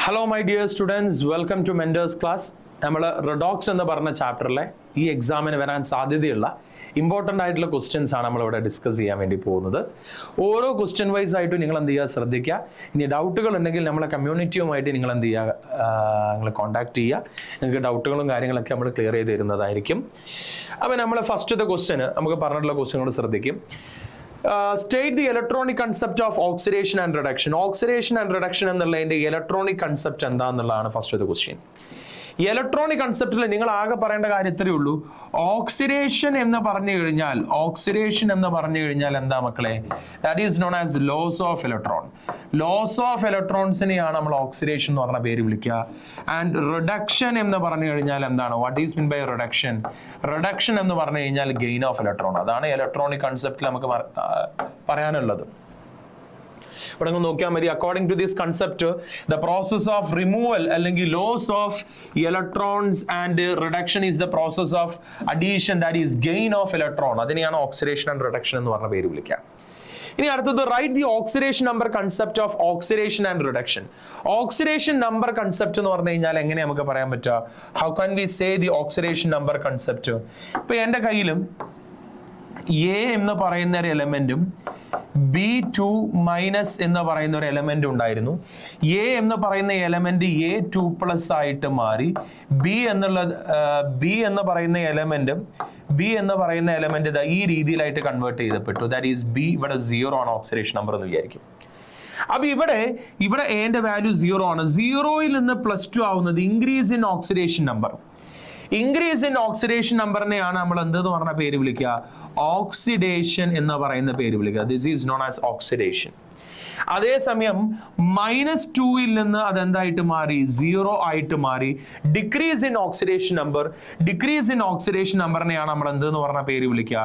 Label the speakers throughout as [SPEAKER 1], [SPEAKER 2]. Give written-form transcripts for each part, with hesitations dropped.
[SPEAKER 1] Hello my dear students, welcome to Mentors class. നമ്മൾ redox എന്ന് പറഞ്ഞ ചാപ്റ്ററിലെ ഈ എക്സാമിന് വരാൻ സാധ്യതയുള്ള ഇമ്പോർട്ടൻ്റ് ആയിട്ടുള്ള ക്വസ്റ്റ്യൻസ് ആണ് നമ്മളിവിടെ ഡിസ്കസ് ചെയ്യാൻ വേണ്ടി പോകുന്നത്. ഓരോ ക്വസ്റ്റ്യൻ വൈസ് ആയിട്ട് നിങ്ങൾ എന്ത് ചെയ്യുക, ശ്രദ്ധിക്കുക. ഇനി ഡൗട്ടുകൾ ഉണ്ടെങ്കിൽ നമ്മളെ കമ്മ്യൂണിറ്റിയുമായിട്ട് നിങ്ങൾ എന്ത് ചെയ്യുക, നിങ്ങൾ കോൺടാക്ട് ചെയ്യുക. നിങ്ങൾക്ക് ഡൗട്ടുകളും കാര്യങ്ങളൊക്കെ നമ്മൾ ക്ലിയർ ചെയ്ത് തരുന്നതായിരിക്കും. അപ്പോൾ നമ്മൾ ഫസ്റ്റത്തെ ക്വസ്റ്റ്യൻ നമുക്ക് പറഞ്ഞിട്ടുള്ള ക്വസ്റ്റ്യനോട് ശ്രദ്ധിക്കും. State the electronic concept of oxidation and reduction. Oxidation and reduction എന്നുള്ളതിൻ്റെ ഇലക്ട്രോണിക് കൺസെപ്റ്റ് എന്താണെന്നുള്ളതാണ് ഫസ്റ്റത്തെ ക്വസ്റ്റ്യൻ. ഇലക്ട്രോണിക് കൺസെപ്റ്റിൽ നിങ്ങൾ ആകെ പറയേണ്ട കാര്യം ഇത്രയേ ഉള്ളൂ. ഓക്സിഡേഷൻ എന്ന് പറഞ്ഞു കഴിഞ്ഞാൽ എന്താ മക്കളെ? That is known as loss of electron. Loss of ഇലക്ട്രോൺസിനെയാണ് നമ്മൾ ഓക്സിഡേഷൻ എന്ന് പറഞ്ഞ പേര് വിളിക്കുക. ആൻഡ് റിഡക്ഷൻ എന്ന് പറഞ്ഞു കഴിഞ്ഞാൽ എന്താണ്? What is mean by reduction? Reduction എന്ന് പറഞ്ഞു കഴിഞ്ഞാൽ ഗെയിൻ ഓഫ് ഇലക്ട്രോൺ. അതാണ് ഇലക്ട്രോണിക് കൺസെപ്റ്റിൽ നമുക്ക് പറയാനുള്ളത്. ഇവിടെ നോക്കിയാൽ മതി. According to this concept, the process of removal അല്ലെങ്കിൽ loss of electrons and reduction is the process of addition, that is gain of electron. അതിനെയാണ് ഓക്സിഡേഷൻ ആൻഡ് റിഡക്ഷൻ എന്ന് പറഞ്ഞ പേര് വിളിക്കുക. ഇനി അടുത്തത്, right the oxidation number concept of oxidation and reduction. Oxidation number concept എന്ന് പറഞ്ഞു കഴിഞ്ഞാൽ എങ്ങനെ നമുക്ക് പറയാൻ പറ്റുക? How can we say the oxidation number concept? ഇപ്പൊ എൻ്റെ കയ്യിലും എ എന്ന് പറയുന്ന ഒരു എലമെന്റും B2 മൈനസ് എന്ന് പറയുന്ന ഒരു എലമെന്റ് ഉണ്ടായിരുന്നു. എ എന്ന് പറയുന്ന എലമെന്റ് A2+ ആയിട്ട് മാറി. ബി എന്ന് പറയുന്ന എലമെന്റ് ഈ രീതിയിലായിട്ട് കൺവേർട്ട് ചെയ്തപ്പെട്ടു. ദാറ്റ് ഈസ് ബി ഇവിടെ 0 ആണ് ഓക്സിഡേഷൻ നമ്പർ എന്ന് വിചാരിക്കും. അപ്പൊ ഇവിടെ എന്റെ വാല്യൂ 0 ആണ്. 0യിൽ നിന്ന് +2 ആവുന്നത് increase in oxidation number. Increase in oxidation നമ്പറിനെയാണ് നമ്മൾ എന്തെന്ന് പറഞ്ഞ പേര് വിളിക്കുക? ഓക്സിഡേഷൻ എന്ന് പറയുന്ന പേര് വിളിക്കുക. This is known as oxidation. അതേസമയം -2ൽ നിന്ന് അതെന്തായിട്ട് മാറി? 0 ആയിട്ട് മാറി. ഡിക്രീസ് ഇൻ ഓക്സിഡേഷൻ നമ്പറിനെയാണ് നമ്മൾ എന്തെന്ന് പറഞ്ഞ പേര് വിളിക്കുക?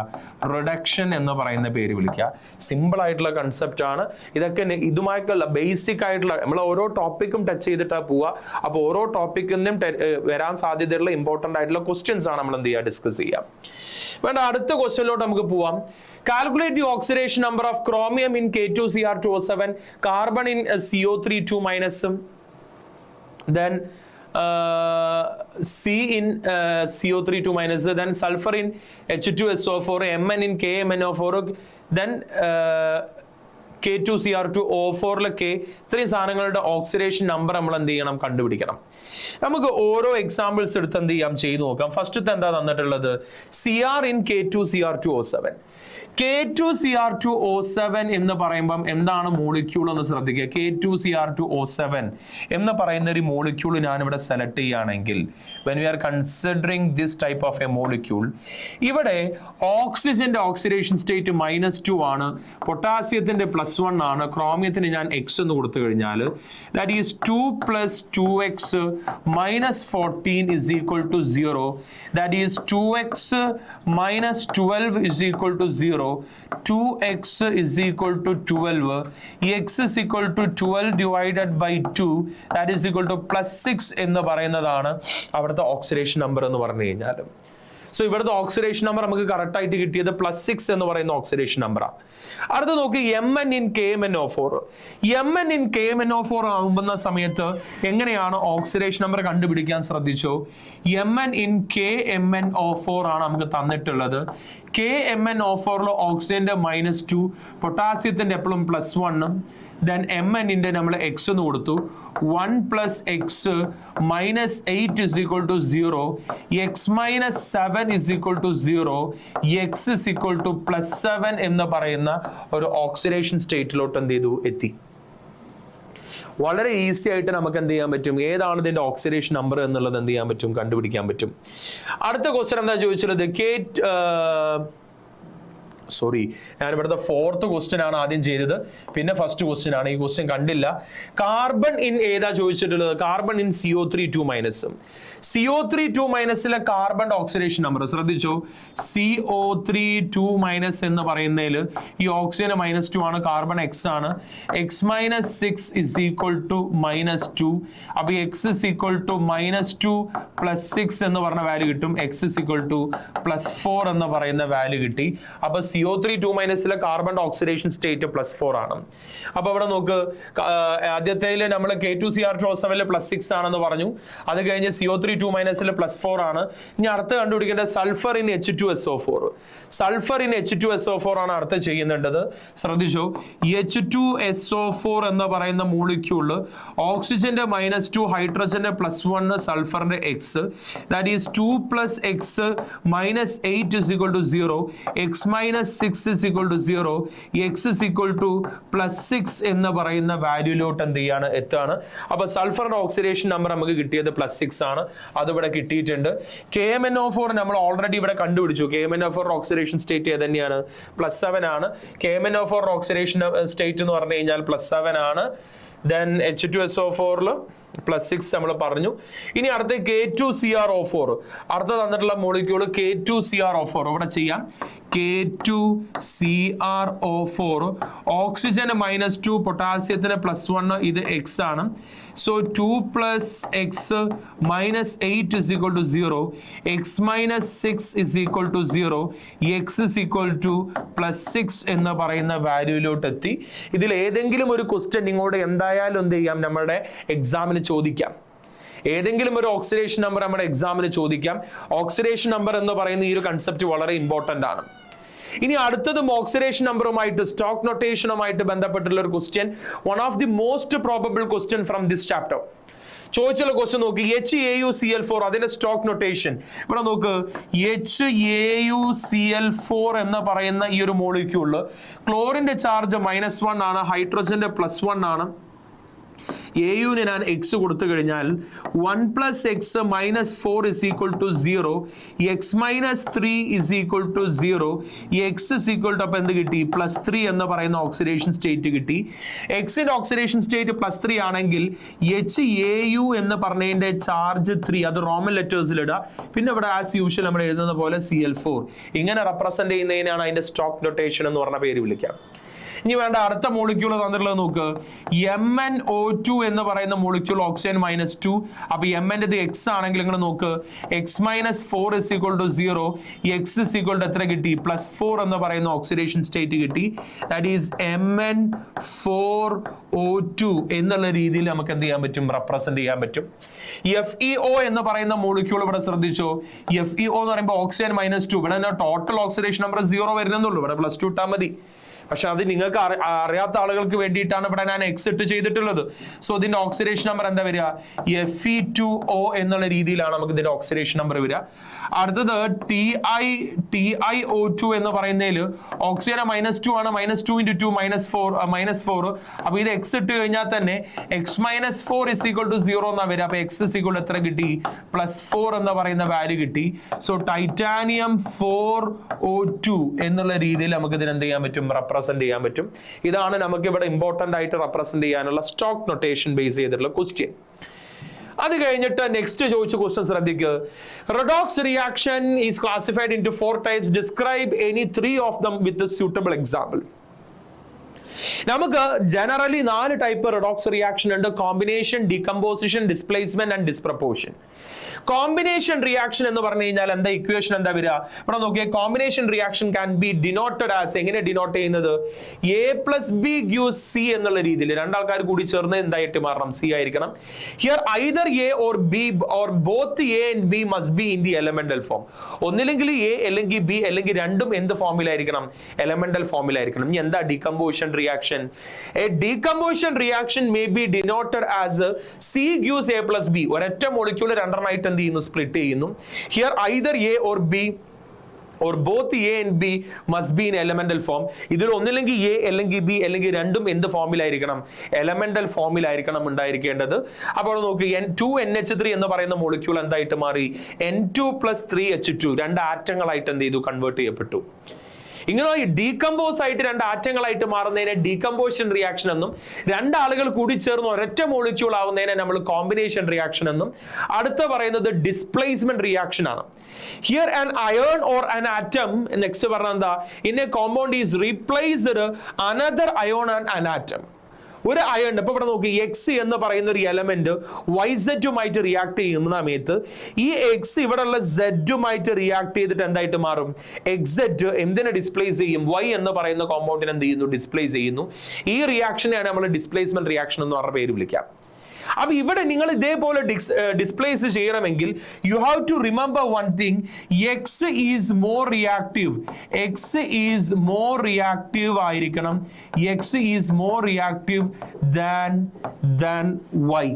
[SPEAKER 1] റിഡക്ഷൻ എന്ന് പറയുന്ന പേര് വിളിക്കുക. സിമ്പിൾ ആയിട്ടുള്ള കൺസെപ്റ്റ് ആണ് ഇതൊക്കെ. ഇതുമായിട്ടുള്ള ബേസിക് ആയിട്ടുള്ള നമ്മൾ ഓരോ ടോപ്പിക്കും ടച്ച് ചെയ്തിട്ടാണ് പോവുക. അപ്പോൾ ഓരോ ടോപ്പിക്കിൽ നിന്നും വരാൻ സാധ്യതയുള്ള ഇമ്പോർട്ടൻ്റ് ആയിട്ടുള്ള ക്വസ്റ്റ്യൻസ് ആണ് നമ്മൾ എന്ത് ചെയ്യുക, ഡിസ്കസ് ചെയ്യാം. വേണ്ട, അടുത്ത ക്വസ്റ്റ്യനിലോട്ട് നമുക്ക് പോവാം. Calculate the oxidation number of chromium in K2Cr2O7, carbon in CO3 2-, then C in CO3 2-, then sulfur in H2SO4, Mn in KMnO4, then K2Cr2O4 ഇത്രയും സാധനങ്ങളുടെ ഓക്സിഡേഷൻ നമ്പർ നമ്മൾ എന്ത് ചെയ്യണം, കണ്ടുപിടിക്കണം. നമുക്ക് ഓരോ എക്സാമ്പിൾസ് എടുത്ത് എന്ത് ചെയ്യാം, ചെയ്തു നോക്കാം. ഫസ്റ്റത്തെ എന്താ തന്നിട്ടുള്ളത്? Cr in K2Cr2O7. K2Cr2O7 എന്ന് പറയുമ്പം എന്താണ് മോളിക്യൂൾ എന്ന് ശ്രദ്ധിക്കുക. K2Cr2O7 എന്ന് പറയുന്ന ഒരു മോളിക്യൂൾ ഞാനിവിടെ സെലക്ട് ചെയ്യുകയാണെങ്കിൽ, when we are considering this type of a molecule, ഇവിടെ ഓക്സിജന്റെ ഓക്സിഡേഷൻ സ്റ്റേറ്റ് -2 ആണ്, പൊട്ടാസ്യത്തിന്റെ +1 ആണ്, ക്രോമിയത്തിന് ഞാൻ X എന്ന് കൊടുത്തു കഴിഞ്ഞാൽ that is 2 + 2x -14 is equal to 0. That is 2x - 12 is equal to 0. 2x is equal to 12. X is equal to 12 divided by 2. That is equal to +6 എന്ന് പറയുന്നതാണ് അവിടുത്തെ ഓക്സിഡേഷൻ നമ്പർ എന്ന് പറഞ്ഞു കഴിഞ്ഞാൽ. സോ ഇവിടുത്തെ ഓക്സിഡേഷൻ നമ്പർ നമുക്ക് correct ആയിട്ട് കിട്ടിയത് +6 എന്ന് പറയുന്ന ഓക്സിഡേഷൻ നമ്പറാണ്. അടുത്ത നോക്കി, Mn in KMnO4. Mn in KMnO4 ആകുന്ന സമയത്ത് എങ്ങനെയാണ് ഓക്സിഡേഷൻ നമ്പർ കണ്ടുപിടിക്കാൻ ശ്രദ്ധിച്ചോ? Mn in KMnO4 ആണ് നമുക്ക് തന്നിട്ടുള്ളത്. KMnO4 ഓക്സിജന്റെ -2, പൊട്ടാസ്യത്തിന്റെ എപ്പോഴും +1, then Mn നമ്മൾ X എന്ന് കൊടുത്തു. 1 + x -8 is equal to 0. X - 7 is equal to 0. X is equal to +7 എന്ന് പറയുന്ന ഒരു ഓക്സിഡേഷൻ സ്റ്റേറ്റിലോട്ട് എന്ത് ചെയ്തു, എത്തി. വളരെ ഈസി ആയിട്ട് നമുക്ക് എന്ത് ചെയ്യാൻ പറ്റും, ഏതാണ് ഇതിന്റെ ഓക്സിഡേഷൻ നമ്പർ എന്നുള്ളത് എന്ത് ചെയ്യാൻ പറ്റും, കണ്ടുപിടിക്കാൻ പറ്റും. അടുത്ത ക്വസ്റ്റ്യൻ എന്താ ചോദിച്ചുള്ളത്? ഞാൻ ഇവിടുത്തെ 4th ക്വസ്റ്റ്യൻ ആണ് ആദ്യം ചെയ്തത്, പിന്നെ ഫസ്റ്റ് ക്വസ്റ്റ്യൻ ആണ്. ഈ ക്വസ്റ്റ്യൻ കണ്ടില്ല. കാർബൺ ഇൻ ഏതാ ചോദിച്ചിട്ടുള്ളത്? Carbon in CO3 2-. CO3 2- carbon oxidation number ശ്രദ്ധിച്ചോ. CO3 2- എന്ന് പറയുന്നതിൽ ഈ ഓക്സിജന് -2 ആണ്, കാർബൺ X ആണ്. X - 6 is equal to -2. അപ്പൊ X is equal to -2 + 6 എന്ന് പറഞ്ഞ വാല്യൂ കിട്ടും. X is equal to +4 എന്ന് പറയുന്ന വാല്യൂ കിട്ടി. അപ്പൊ CO CO3 2- carbon oxidation state +4 ആണ്. അപ്പൊ അവിടെ നോക്ക്, ആദ്യത്തേൽ നമ്മൾ K2Cr2O7 +6 ആണെന്ന് പറഞ്ഞു. അത് കഴിഞ്ഞ് CO3 2- +4 ആണ്. ഇനി അടുത്ത് കണ്ടുപിടിക്കേണ്ടത് sulphur in H2SO4. Sulphur in H2SO4 ആണ് അടുത്ത് ചെയ്യുന്നുണ്ടത്. ശ്രദ്ധിച്ചോ, H2SO4 എന്ന് പറയുന്ന മോളിക്യൂള് ഓക്സിജന്റെ -2, ഹൈഡ്രജന്റെ +1, സൾഫറിന്റെ X, that is 2 + X - 8 = 0, X - 6 = 0, X +6 എന്ന് പറയുന്ന വാല്യൂലോട്ട് എന്ത് ചെയ്യാണ് എത്താണ്. അപ്പൊ സൾഫറിന്റെ ഓക്സിഡേഷൻ നമ്പർ നമുക്ക് കിട്ടിയത് +6 ആണ്. അത് ഇവിടെ കിട്ടിയിട്ടുണ്ട്. KMnO4 നമ്മൾ ഓൾറെഡി ഇവിടെ കണ്ടുപിടിച്ചു. KMnO4 ഓക്സിഡേഷൻ സ്റ്റേറ്റ് ഏത് തന്നെയാണ്? +7 ആണ്. KMnO4 ഓക്സിഡേഷൻ സ്റ്റേറ്റ് എന്ന് പറഞ്ഞു കഴിഞ്ഞാൽ +7 ആണ്. ദെൻ H2SO4 +6 നമ്മൾ പറഞ്ഞു. ഇനി അടുത്ത K2Cr2O4, അടുത്ത തന്നിട്ടുള്ള മോളിക്യൂള് K2Cr2O4. ഇവിടെ ചെയ്യാം. K2Cr2O4 ഓക്സിജന് -2, പൊട്ടാസ്യത്തിന് +1, ഇത് X ആണ്. സോ 2 + X - 8 = 0, X - 6 = 0, X +6 എന്ന് പറയുന്ന വാല്യൂലോട്ട് എത്തി. ഇതിൽ ഏതെങ്കിലും ഒരു ക്വസ്റ്റ്യൻ നിങ്ങളോട് എന്തായാലും എന്ത് ചെയ്യാം, നമ്മുടെ എക്സാമിന് ചോദിക്കാം. ഏതെങ്കിലും ഒരു ഓക്സിഡേഷൻ നമ്പർ നമ്മുടെ എക്സാമിന് ചോദിക്കാം. ഓക്സിഡേഷൻ നമ്പർ എന്ന് പറയുന്ന ഈ ഒരു കൺസെപ്റ്റ് വളരെ ഇമ്പോർട്ടന്റ് ആണ്. ഇനി അടുത്തതും ഓക്സിഡേഷൻ നമ്പറുമായിട്ട്, സ്റ്റോക്ക് നൊട്ടേഷനുമായിട്ട് ബന്ധപ്പെട്ടുള്ള ഒരു question, one of the most probable question from this chapter. ചോദിച്ചുള്ള ക്വസ്റ്റ്യൻ നോക്കി, HAuCl4 അതിന്റെ സ്റ്റോക്ക് നൊട്ടേഷൻ. ഇവിടെ നോക്ക്, HAuCl4 എന്ന് പറയുന്ന ഈ ഒരു മോളിക്യൂളില് ക്ലോറിന്റെ ചാർജ് -1 ആണ്, ഹൈഡ്രജന്റെ +1 ആണ്. AUന് ഞാൻ X കൊടുത്തു കഴിഞ്ഞാൽ 1 + X - 4 = 0, X - 3 = 0, X അപ്പൊ എന്ത് കിട്ടി? +3 എന്ന് പറയുന്ന ഓക്സിഡേഷൻ സ്റ്റേറ്റ് കിട്ടി. എക്സിന്റെ ഓക്സിഡേഷൻ സ്റ്റേറ്റ് +3 ആണെങ്കിൽ HAu എന്ന് പറഞ്ഞതിന്റെ ചാർജ് 3, അത് റോമൻ ലെറ്റേഴ്സിൽ ഇടുക. പിന്നെ ഇവിടെ ആസ് യൂഷ്വൽ നമ്മൾ എഴുതുന്ന പോലെ Cl4 ഇങ്ങനെ റെപ്രസെന്റ് ചെയ്യുന്നതിനാണ് അതിന്റെ സ്റ്റോക്ക് നൊട്ടേഷൻ എന്ന് പറഞ്ഞ പേര് വിളിക്കാം. ഇനി വേണ്ട അടുത്ത മോളിക്യൂൾ തന്നിട്ടുള്ളത് നോക്ക്, MnO2 എന്ന് പറയുന്ന മോളിക്യൂൾ ഓക്സിജൻ -2. അപ്പൊ Mന്റെ X ആണെങ്കിൽ നിങ്ങൾ നോക്ക്, X - 4 = 0, X എത്ര കിട്ടി? +4 എന്ന് പറയുന്ന ഓക്സിഡേഷൻ സ്റ്റേറ്റ് കിട്ടി. ദാറ്റ് ഈസ് Mn4O2 എന്നുള്ള രീതിയിൽ നമുക്ക് എന്ത് ചെയ്യാൻ പറ്റും? റെപ്രസെന്റ് ചെയ്യാൻ പറ്റും. FeO എന്ന് പറയുന്ന മോളിക്യൂൾ ഇവിടെ ശ്രദ്ധിച്ചോ. FeO എന്ന് പറയുമ്പോൾ ഓക്സിജൻ -2. ഇവിടെ ടോട്ടൽ ഓക്സിഡേഷൻ നമ്പർ 0 വരുന്നുള്ളൂ. ഇവിടെ +2 ഇട്ടാൽ മതി. പക്ഷെ അത് നിങ്ങൾക്ക് അറിയാത്ത ആളുകൾക്ക് വേണ്ടിയിട്ടാണ് ഇവിടെ ഞാൻ X ഇട്ട് ചെയ്തിട്ടുള്ളത്. സോ ഇതിന്റെ ഓക്സിഡേഷൻ നമ്പർ എന്താ വരിക? Fe2O എന്നുള്ള രീതിയിലാണ് നമുക്ക് ഇതിന്റെ ഓക്സിഡേഷൻ നമ്പർ വരിക. അടുത്തത് TiO2 എന്ന് പറയുന്നതിൽ ഓക്സിജൻ -2 ആണ്. -2 × 2 -4. അപ്പൊ ഇത് X ഇട്ട് കഴിഞ്ഞാൽ തന്നെ X - 4 = 0 എന്നാ വരിക. അപ്പൊ X എത്ര കിട്ടി? +4 എന്ന് പറയുന്ന വാല്യൂ കിട്ടി. സോ ടൈറ്റാനിയം 4O2 എന്നുള്ള രീതിയിൽ നമുക്ക് ഇതിന് എന്ത് ചെയ്യാൻ പറ്റും? റെപ്രസെന്റ് ചെയ്യാൻ പറ്റും. ഇതാണ് നമുക്ക് ഇവിടെ ഇമ്പോർട്ടന്റ് ആയിട്ട് റെപ്രസെന്റ് ചെയ്യാനുള്ള സ്റ്റോക്ക് നൊട്ടേഷൻ ബേസ് ചെയ്തിട്ടുള്ള ക്വസ്റ്റ്യൻ. അത് കഴിഞ്ഞിട്ട് നെക്സ്റ്റ് ചോദിച്ച ക്വസ്റ്റ്യൻ ശ്രദ്ധിക്കുക. Redox reaction is classified into 4 types. Describe any 3 of them with suitable example. നമുക്ക് ജനറലി 4 ടൈപ്പ് റെഡോക്സ് റിയാക്ഷൻ ഉണ്ട്. Combination, decomposition, displacement and disproportion. Combination reaction എന്ന് പറഞ്ഞു കഴിഞ്ഞാൽ എന്താ ഇക്വേഷൻ എന്താ വരിക? ഇവിടെ നോക്കിയേ, combination reaction can be denoted as, എങ്ങനെ ഡിനോട്ട് ചെയ്യുന്നത്? A + B gives C എന്നുള്ള രീതിയിൽ. രണ്ടാൾക്കാർ കൂടി ചേർന്ന് എന്തായിട്ട് മാറണം? C ആയിരിക്കണം. Here either A or B or both A and B must be in the elemental form. ഒന്നില്ലെങ്കിൽ A അല്ലെങ്കിൽ B അല്ലെങ്കിൽ രണ്ടും എന്ത് ഫോമിലായിരിക്കണം? എലമെന്റൽ ഫോമിലായിരിക്കണം. ഇനി എന്താ decomposition reaction? A decomposition reaction may be denoted as C gives A + B. ഒരൊറ്റ molecule രണ്ടെണ്ണമായിട്ട് എന്ത് ചെയ്യുന്നു? സ്പ്ലിറ്റ് ചെയ്യുന്നു. Here either A or B or both A and B must be in elemental form. ഇതിൽ ഒന്നില്ലെങ്കിൽ A അല്ലെങ്കിൽ B അല്ലെങ്കിൽ രണ്ടും എന്ത് ഫോമിലായിരിക്കണം? എലമെന്റൽ ഫോമിലായിരിക്കണം ഉണ്ടായിരിക്കേണ്ടത്. അപ്പോൾ നോക്ക്, N2NH3 എന്ന് പറയുന്ന മോളിക്യൂൾ എന്തായിട്ട് മാറി? N2 + 3H2 രണ്ട് ആറ്റങ്ങളായിട്ട് എന്ത് ചെയ്തു? കൺവേർട്ട് ചെയ്യപ്പെട്ടു. ഇങ്ങനെ ഡീകമ്പോസ് ആയിട്ട് രണ്ട് ആറ്റങ്ങളായിട്ട് മാറുന്നതിനെ ഡീകമ്പോസിഷൻ റിയാക്ഷൻ എന്നും, രണ്ടാളുകൾ കൂടി ചേർന്ന് ഒരൊറ്റ മോളിക്യൂൾ ആവുന്നതിനെ നമ്മൾ കോമ്പിനേഷൻ റിയാക്ഷൻ എന്നും, അടുത്ത പറയുന്നത് ഡിസ്പ്ലേസ്മെന്റ് റിയാക്ഷൻ ആണ്. Here an iron or an atom, next പറഞ്ഞ എന്താ? In A compound is replaced another ion and an atom. ഒരു അയൺ ഇപ്പൊ ഇവിടെ നോക്കി എക്സ് എന്ന് പറയുന്ന ഒരു എലമെന്റ് YZ-ഉമായിട്ട് റിയാക്ട് ചെയ്യുന്ന സമയത്ത് ഈ എക്സ് ഇവിടെയുള്ള Z-ഉമായിട്ട് റിയാക്ട് ചെയ്തിട്ട് എന്തായിട്ട് മാറും? XZ എന്തിനെ ഡിസ്പ്ലേസ് ചെയ്യും? Y എന്ന് പറയുന്ന കോമ്പൗണ്ടിനെ എന്ത് ചെയ്യുന്നു? ഡിസ്പ്ലേസ് ചെയ്യുന്നു. ഈ റിയാക്ഷനെയാണ് നമ്മൾ ഡിസ്പ്ലേസ്മെന്റ് റിയാക്ഷൻ എന്ന് പറഞ്ഞ പേര് വിളിക്കാം. അപ്പൊ ഇവിടെ നിങ്ങൾ ഇതേപോലെ ഡിസ്പ്ലേസ് ചെയ്യണമെങ്കിൽ you have to remember one thing, X is more reactive. X is more reactive ആയിരിക്കണം. X is more reactive than Y.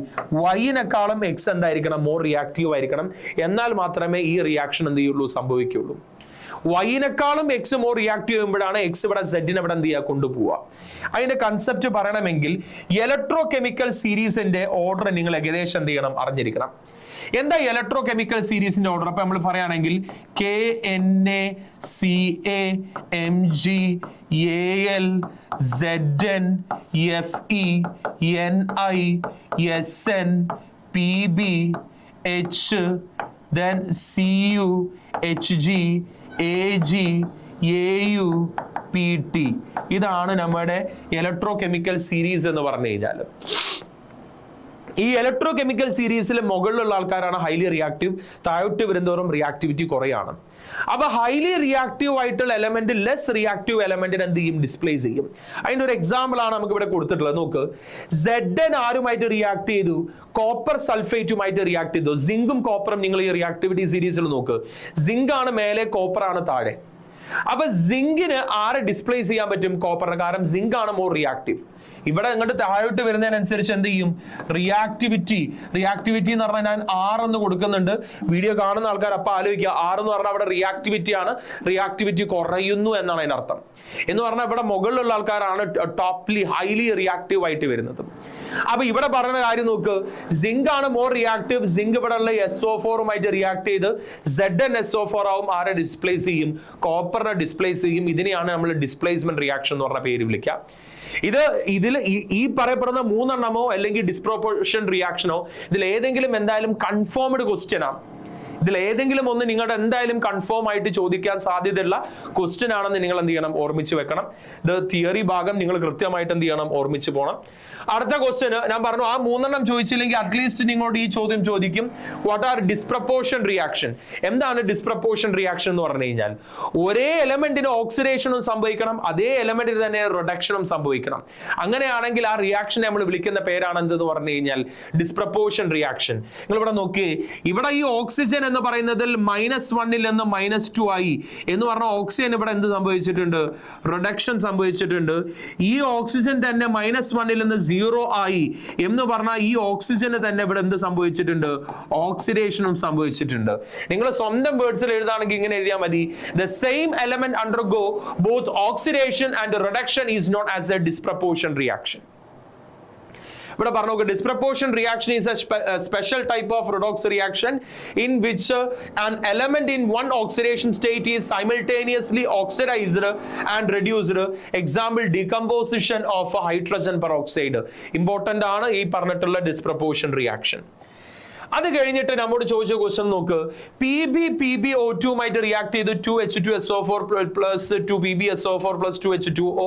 [SPEAKER 1] വൈനെക്കാളും എക്സ് എന്തായിരിക്കണം? മോർ റിയാക്റ്റീവ് ആയിരിക്കണം. എന്നാൽ മാത്രമേ ഈ റിയാക്ഷൻ എന്ത് ചെയ്യുള്ളൂ? സംഭവിക്കുള്ളൂ. വൈനെക്കാളും എക്സ് മോർ റിയാക്ട് ചെയ്യുമ്പോഴാണ് എക്സ് ഇവിടെ സെഡിനെ ഇവിടെ എന്ത് ചെയ്യുക? കൊണ്ടുപോവുക. അതിന്റെ കൺസെപ്റ്റ് പറയണമെങ്കിൽ ഇലക്ട്രോ കെമിക്കൽ സീരീസിന്റെ ഓർഡർ നിങ്ങൾ ഏകദേശം എന്ത് ചെയ്യണം? അറിഞ്ഞിരിക്കണം. എന്താ ഇലക്ട്രോ കെമിക്കൽ സീരീസിന്റെ ഓർഡർ? അപ്പൊ നമ്മൾ പറയുകയാണെങ്കിൽ KNaCaMgAl Zn Fe Ni Sn Pb H then Cu Hg Ag Au Pt. ഇതാണ് നമ്മുടെ ഇലക്ട്രോ കെമിക്കൽ സീരീസ് എന്ന് പറഞ്ഞു കഴിഞ്ഞാൽ. ഈ ഇലക്ട്രോ കെമിക്കൽ സീരീസിലെ മുകളിലുള്ള ആൾക്കാരാണ് ഹൈലി റിയാക്റ്റീവ്. താഴോട്ട് വരുന്നതോറും റിയാക്ടിവിറ്റി കുറയാണ്. അപ്പൊ ഹൈലി റിയാക്റ്റീവ് ആയിട്ടുള്ള എലമെന്റ് ലെസ് റിയാക്റ്റീവ് എലമെന്റിന് എന്ത് ചെയ്യും? ഡിസ്പ്ലേസ് ചെയ്യും. അതിന്റെ ഒരു എക്സാമ്പിൾ ആണ് നമുക്ക് ഇവിടെ കൊടുത്തിട്ടുള്ളത്. നോക്ക്, Zn ആരുമായിട്ട് റിയാക്ട് ചെയ്തു? കോപ്പർ സൾഫേറ്റുമായിട്ട് റിയാക്ട് ചെയ്തു. സിങ്കും കോപ്പറും നിങ്ങൾ ഈ റിയാക്ടിവിറ്റി സീരീസിൽ നോക്ക്. സിങ്ക് ആണ് മേലെ, കോപ്പർ ആണ് താഴെ. അപ്പൊ സിങ്കിന് ആരെ ഡിസ്പ്ലേസ് ചെയ്യാൻ പറ്റും? കോപ്പറിന്. കാരണം സിങ്ക് ആണ് മോർ റിയാക്റ്റീവ്. ഇവിടെ അങ്ങോട്ട് താഴോട്ട് വരുന്നതിനനുസരിച്ച് എന്ത് ചെയ്യും? റിയാക്ടിവിറ്റി എന്ന് പറഞ്ഞാൽ ഞാൻ R എന്ന് കൊടുക്കുന്നുണ്ട്. വീഡിയോ കാണുന്ന ആൾക്കാർ അപ്പൊ ആലോചിക്കുക, R എന്ന് പറഞ്ഞാൽ അവിടെ റിയാക്ടിവിറ്റി ആണ്. റിയാക്ടിവിറ്റി കുറയുന്നു എന്നാണ് അതിനർത്ഥം. എന്ന് പറഞ്ഞാൽ ഇവിടെ മുകളിലുള്ള ആൾക്കാരാണ് ടോപ്ലി ഹൈലി റിയാക്റ്റീവ് ആയിട്ട് വരുന്നത്. അപ്പൊ ഇവിടെ പറയുന്ന കാര്യം നോക്ക്, സിങ്ക് ആണ് മോർ റിയാക്റ്റീവ്. സിങ്ക് ഇവിടെ ഉള്ള SO4ഉമായിട്ട് റിയാക്ട് ചെയ്ത് ZnSO4 ആവും. ആരെ ഡിസ്പ്ലേസ് ചെയ്യും? കോപ്പറിനെ ഡിസ്പ്ലേസ് ചെയ്യും. ഇതിനെയാണ് നമ്മൾ ഡിസ്പ്ലേസ്മെന്റ് റിയാക്ഷൻ എന്ന് പറഞ്ഞ പേര് വിളിക്കുക. ഇതിൽ ഈ പറയപ്പെടുന്ന മൂന്നെണ്ണമോ അല്ലെങ്കിൽ ഡിസ്പ്രൊപ്പോർഷൻ റിയാക്ഷനോ ഇതിൽ ഏതെങ്കിലും എന്തായാലും കൺഫേംഡ് ക്വസ്റ്റ്യൻ ആണ്. ഇതിൽ ഏതെങ്കിലും ഒന്ന് നിങ്ങളുടെ എന്തായാലും കൺഫേം ആയിട്ട് ചോദിക്കാൻ സാധ്യതയുള്ള ക്വസ്റ്റ്യൻ ആണെന്ന് നിങ്ങൾ എന്ത് ചെയ്യണം? ഓർമ്മിച്ച് വെക്കണം. ഇത് തിയറി ഭാഗം നിങ്ങൾ കൃത്യമായിട്ട് എന്ത് ചെയ്യണം? ഓർമ്മിച്ച് പോകണം. അടുത്ത ക്വസ്റ്റ്യന് ഞാൻ പറഞ്ഞു, ആ മൂന്നെണ്ണം ചോദിച്ചില്ലെങ്കിൽ അറ്റ്ലീസ്റ്റ് നിങ്ങളോട് ഈ ചോദ്യം ചോദിക്കും, വാട്ട് ആർ ഡിസ്പ്രപ്പോർഷൻ റിയാക്ഷൻ? എന്താണ് ഡിസ്പ്രപ്പോർഷൻ റിയാക്ഷൻ എന്ന് പറഞ്ഞു കഴിഞ്ഞാൽ ഒരേ എലമെന്റിന് ഓക്സിഡേഷനും സംഭവിക്കണം, അതേ എലമെന്റിന് തന്നെ റിഡക്ഷനും സംഭവിക്കണം. അങ്ങനെയാണെങ്കിൽ ആ റിയാക്ഷനെ നമ്മൾ വിളിക്കുന്ന പേരാണ് എന്തെന്ന് പറഞ്ഞു കഴിഞ്ഞാൽ ഡിസ്പ്രപ്പോർഷൻ റിയാക്ഷൻ. നിങ്ങൾ ഇവിടെ നോക്കിയേ, ഇവിടെ ഈ ഓക്സിജൻ എന്ന് പറയുന്നതിൽ -1 നിന്ന് -2 ആയി എന്ന് പറഞ്ഞാൽ ഓക്സിജൻ ഇവിടെ എന്ത് സംഭവിച്ചിട്ടുണ്ട്? റിഡക്ഷൻ സംഭവിച്ചിട്ടുണ്ട്. ഈ ഓക്സിജൻ തന്നെ -1 നിന്ന് 0 ആയി എന്ന് പറഞ്ഞാൽ ഈ ഓക്സിജന് തന്നെ ഇവിടെ എന്ത് സംഭവിച്ചിട്ടുണ്ട്? ഓക്സിഡേഷനും സംഭവിച്ചിട്ടുണ്ട്. നിങ്ങൾ സ്വന്തം വേർഡ്സിൽ എഴുതാണെങ്കിൽ ഇങ്ങനെ എഴുതിയാൽ മതി, the same element undergo both oxidation and reduction is known as a disproportion reaction. ഇവിടെ പറഞ്ഞു, disproportion reaction is a special type of redox reaction in which an element in one oxidation state is simultaneously oxidized and reduced. Example, decomposition of hydrogen peroxide. Important ആണ് ഈ പറഞ്ഞിട്ടുള്ള disproportion reaction. അത് കഴിഞ്ഞിട്ട് നമ്മോട് ചോദിച്ച question നോക്ക്, PbPbO2 react ചെയ്ത് 2H2SO4 plus 2PbSO4 plus 2H2O.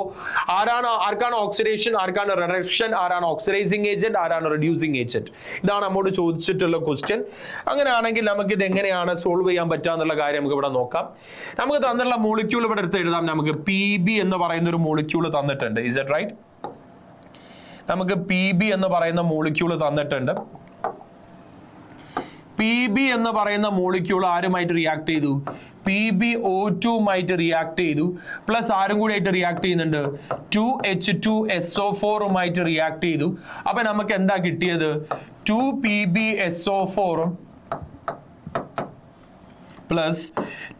[SPEAKER 1] ആർക്കാണ് ഓക്സിഡേഷൻ, ആർക്കാണ് റിഡക്ഷൻ, ആരാണ് ഓക്സിഡൈസിങ് ഏജന്റ്, ആരാണ് റിഡ്യൂസിങ് ഏജന്റ്? ഇതാണ് നമ്മോട് ചോദിച്ചിട്ടുള്ള ക്വസ്റ്റ്യൻ. അങ്ങനെയാണെങ്കിൽ നമുക്ക് ഇത് എങ്ങനെയാണ് സോൾവ് ചെയ്യാൻ പറ്റുക എന്നുള്ള കാര്യം നമുക്ക് ഇവിടെ നോക്കാം. നമുക്ക് തന്നിട്ടുള്ള മോളിക്യൂൾ ഇവിടെ എടുത്ത് എഴുതാം. നമുക്ക് PB എന്ന് പറയുന്ന ഒരു മോളിക്യൂൾ തന്നിട്ടുണ്ട്. Is it right? നമുക്ക് PB എന്ന് പറയുന്ന മോളിക്യൂൾ തന്നിട്ടുണ്ട്. PB എന്ന് പറയുന്ന മോളിക്യൂൾ ആരുമായിട്ട് റിയാക്ട് ചെയ്തു? PbO2 റിയാക്ട് ചെയ്തു. പ്ലസ് ആരും കൂടി ആയിട്ട് റിയാക്ട് ചെയ്യുന്നുണ്ട്, 2H2SO4 റിയാക്ട് ചെയ്തു. അപ്പൊ നമുക്ക് എന്താ കിട്ടിയത്? 2PbSO4 പ്ലസ്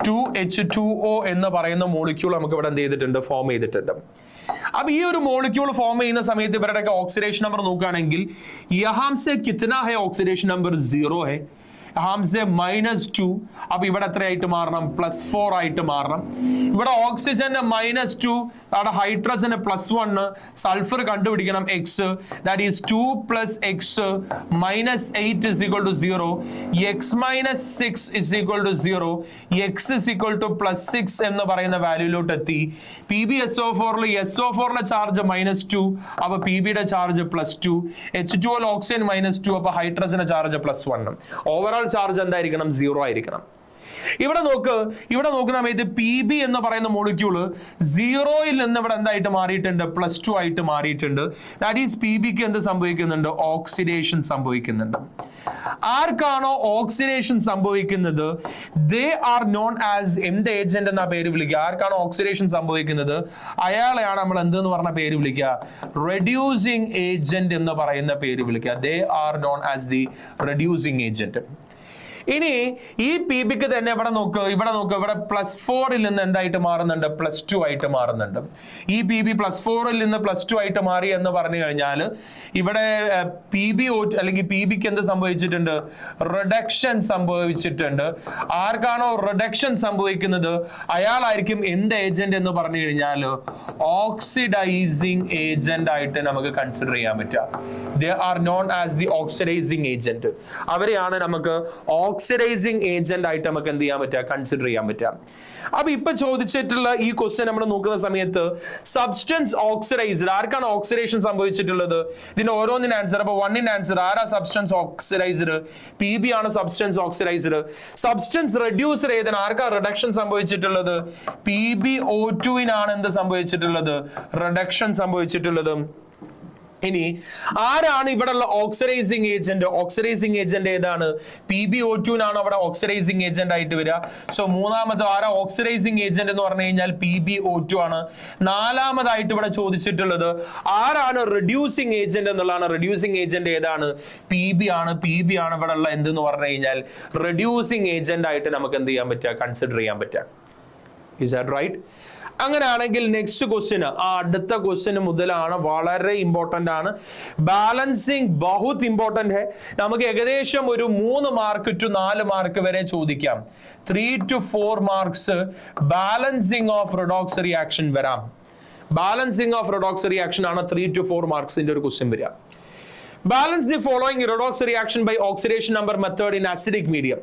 [SPEAKER 1] 2H2O എന്ന് പറയുന്ന മോളിക്യൂൾ നമുക്ക് ഇവിടെ എന്ത് ചെയ്തിട്ടുണ്ട്? ഫോം ചെയ്തിട്ടുണ്ട്. अब ये ഒരു മോളിക്യൂൾ ഫോം ചെയ്യുന്ന സമയത്ത് ഇവരുടെ ഓക്സിഡേഷൻ നമ്പർ നോക്കുകയാണെങ്കിൽ യഹാം സെ കിतना है ऑक्सीडेशन नंबर 0 है, ഹാംസെ -2. അപ്പൊ ഇവിടെ എത്രയായിട്ട് മാറണം? +4 ആയിട്ട് മാറണം. ഇവിടെ ഓക്സിജന് -2, അവിടെ ഹൈഡ്രജന് +1, സൾഫർ കണ്ടുപിടിക്കണം x. That is 2 + x -8 is equal to 0. x - 6 is equal to 0. x is equal to +6 എന്ന് പറയുന്ന വാല്യൂലോട്ട് എത്തി. PbSO4 SO4 ചാർജ് -2, അപ്പൊ Pbയുടെ ചാർജ് +2. H2O ഓക്സിജൻ -2, അപ്പൊ ഹൈഡ്രജന്റെ ചാർജ് +1. ഓവറോൾ ചാർജ് എന്തായിരിക്കണം? 0 ആയിരിക്കണം. ഇവിടെ നോക്കുന്ന സമയത്ത് PB എന്ന് പറയുന്ന മോളിക്യൂള് 0-ൽ നിന്ന് ഇവിടെ എന്തായിട്ട് മാറിയിട്ടുണ്ട്? +2 ആയിട്ട് മാറിയിട്ടുണ്ട്. ദാറ്റ് ഈസ് PBക്ക് എന്ത് സംഭവിക്കുന്നുണ്ട്? ഓക്സിഡേഷൻ സംഭവിക്കുന്നുണ്ട്. ആർക്കാണോ ഓക്സിഡേഷൻ സംഭവിക്കുന്നത് ദേ ആർ നോൺ ആസ് എന്ത് ഏജന്റ് എന്ന പേര് വിളിക്കുക. ആർക്കാണോ ഓക്സിഡേഷൻ സംഭവിക്കുന്നത് അയാളെയാണ് നമ്മൾ എന്തെന്ന് പറഞ്ഞ പേര് വിളിക്കുക? റെഡ്യൂസിങ് ഏജന്റ് എന്ന് പറയുന്ന പേര് വിളിക്കുക. They are known as the reducing agent. ഇനി ഈ PBക്ക് തന്നെ ഇവിടെ നോക്ക് ഇവിടെ +4-ൽ നിന്ന് എന്തായിട്ട് മാറുന്നുണ്ട്? +2 ആയിട്ട് മാറുന്നുണ്ട്. ഈ PB +4-ൽ നിന്ന് +2 ആയിട്ട് മാറി എന്ന് പറഞ്ഞു കഴിഞ്ഞാൽ ഇവിടെ PbO2 അല്ലെങ്കിൽ PBക്ക് എന്ത് സംഭവിച്ചിട്ടുണ്ട്? റിഡക്ഷൻ സംഭവിച്ചിട്ടുണ്ട്. ആർക്കാണോ റിഡക്ഷൻ സംഭവിക്കുന്നത് അയാളായിരിക്കും എന്ത് ഏജന്റ് എന്ന് പറഞ്ഞു കഴിഞ്ഞാൽ ഓക്സിഡൈസിങ് ഏജന്റ് ആയിട്ട് നമുക്ക് കൺസിഡർ ചെയ്യാൻ പറ്റുക. They are known as the oxidizing agent. അവരെയാണ് നമുക്ക് ഓക്സിഡൈസിങ് ഏജന്റ് ആയിട്ട് നമുക്ക് എന്ത് ചെയ്യാൻ പറ്റുക? കൺസിഡർ ചെയ്യാൻ പറ്റുക. അപ്പൊ ഇപ്പൊ ചോദിച്ചിട്ടുള്ള ഈ ക്വസ്റ്റ്യൻ നമ്മൾ നോക്കുന്ന സമയത്ത് സബ്സ്റ്റൻസ് ഓക്സിഡൈസ്ഡ്, ആർക്കാണ് ഓക്സിഡേഷൻ സംഭവിച്ചിട്ടുള്ളത്? ഇതിന്റെ ഓരോന്നിന്റെ ആൻസർ. അപ്പൊ 1-ന്റെ ആൻസർ ആരാ സബ്സ്റ്റൻസ് ഓക്സിഡൈസ്ഡ്? PB ആണ് സബ്സ്റ്റൻസ് ഓക്സിഡൈസ്ഡ്. സബ്സ്റ്റൻസ് റെഡ്യൂസ്ഡ് ഏതാണ്? ആർക്കാ റിഡക്ഷൻ സംഭവിച്ചിട്ടുള്ളത്? PbO2-നാണ് എന്ത് സംഭവിച്ചിട്ടുള്ളത്? റിഡക്ഷൻ സംഭവിച്ചിട്ടുള്ളത്. ഇനി ആരാണ് ഇവിടെയുള്ള ഓക്സിഡൈസിങ് ഏജന്റ്? ഓക്സിഡൈസിങ് ഏജന്റ് ഏതാണ്? PbO2-നാണ് അവിടെ ഓക്സിഡൈസിങ് ഏജന്റ് ആയിട്ട് വരിക. സോ മൂന്നാമത് ആരാ ഓക്സിഡൈസിങ് ഏജന്റ് എന്ന് പറഞ്ഞു കഴിഞ്ഞാൽ PbO2 ആണ്. നാലാമതായിട്ട് ഇവിടെ ചോദിച്ചിട്ടുള്ളത് ആരാണ് റെഡ്യൂസിങ് ഏജന്റ് എന്നുള്ളതാണ്. റെഡ്യൂസിങ് ഏജന്റ് ഏതാണ്? PB ആണ്. PB ആണ് ഇവിടെ ഉള്ള എന്തെന്ന് പറഞ്ഞു കഴിഞ്ഞാൽ റെഡ്യൂസിങ് ഏജന്റ് ആയിട്ട് നമുക്ക് എന്ത് ചെയ്യാൻ പറ്റുക? കൺസിഡർ ചെയ്യാൻ പറ്റുക. Is that right? അങ്ങനെയാണെങ്കിൽ നെക്സ്റ്റ് ക്വസ്റ്റ്യൻ, അടുത്ത ക്വസ്റ്റ്യൻ മുതലാണ് വളരെ ഇമ്പോർട്ടന്റ് ആണ്. ബാലൻസിങ് ബഹുത് ഇമ്പോർട്ടന്റ് ഹെ. നമുക്ക് ഏകദേശം ഒരു 3 മാർക്ക് ടു 4 മാർക്ക് വരെ ചോദിക്കാം. 3 to 4 marks balancing of redox reaction വരാം. ബാലൻസിങ് ഓഫ് റിഡോക്സ് റിയാക്ഷൻ ആണ് 3 to 4 മാർക്സിന്റെ ഒരു ക്വസ്റ്റ്യൻ വരിക. Balance the following redox reaction by oxidation number method in acidic medium.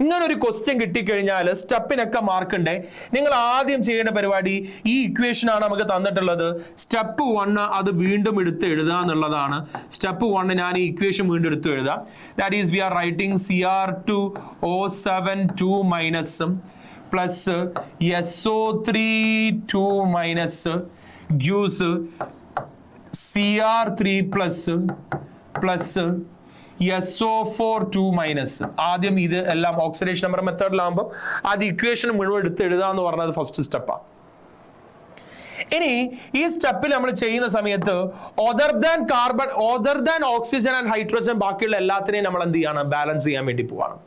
[SPEAKER 1] ഇങ്ങനെ ഒരു ക്വസ്റ്റ്യൻ കിട്ടിക്കഴിഞ്ഞാൽ സ്റ്റെപ്പിനൊക്കെ മാർക്കുണ്ട്. നിങ്ങൾ ആദ്യം ചെയ്യേണ്ട പരിപാടി ഈ ഇക്വേഷൻ ആണ് നമുക്ക് തന്നിട്ടുള്ളത്. സ്റ്റെപ്പ് 1 അത് വീണ്ടും എടുത്ത് എഴുതുക എന്നുള്ളതാണ്. സ്റ്റെപ്പ് 1 ഞാൻ ഈ ഇക്വേഷൻ വീണ്ടും എടുത്ത് എഴുതാം. That is we are writing Cr2O7 2- plus SO3 2- gives Cr3 plus SO4 2-. ആദ്യം ഇത് എല്ലാം ഓക്സിഡേഷൻ നമ്പർ മെത്തേഡിലാകുമ്പോൾ അത് ഇക്വേഷൻ മുഴുവൻ എടുത്ത് എഴുതാന്ന് പറഞ്ഞത് ഫസ്റ്റ് സ്റ്റെപ്പാണ്. ഇനി ഈ സ്റ്റെപ്പിൽ നമ്മൾ ചെയ്യുന്ന സമയത്ത് other than oxygen and hydrogen ബാക്കിയുള്ള എല്ലാത്തിനെയും നമ്മൾ എന്ത് ചെയ്യാണ്? ബാലൻസ് ചെയ്യാൻ വേണ്ടി പോവാണ്.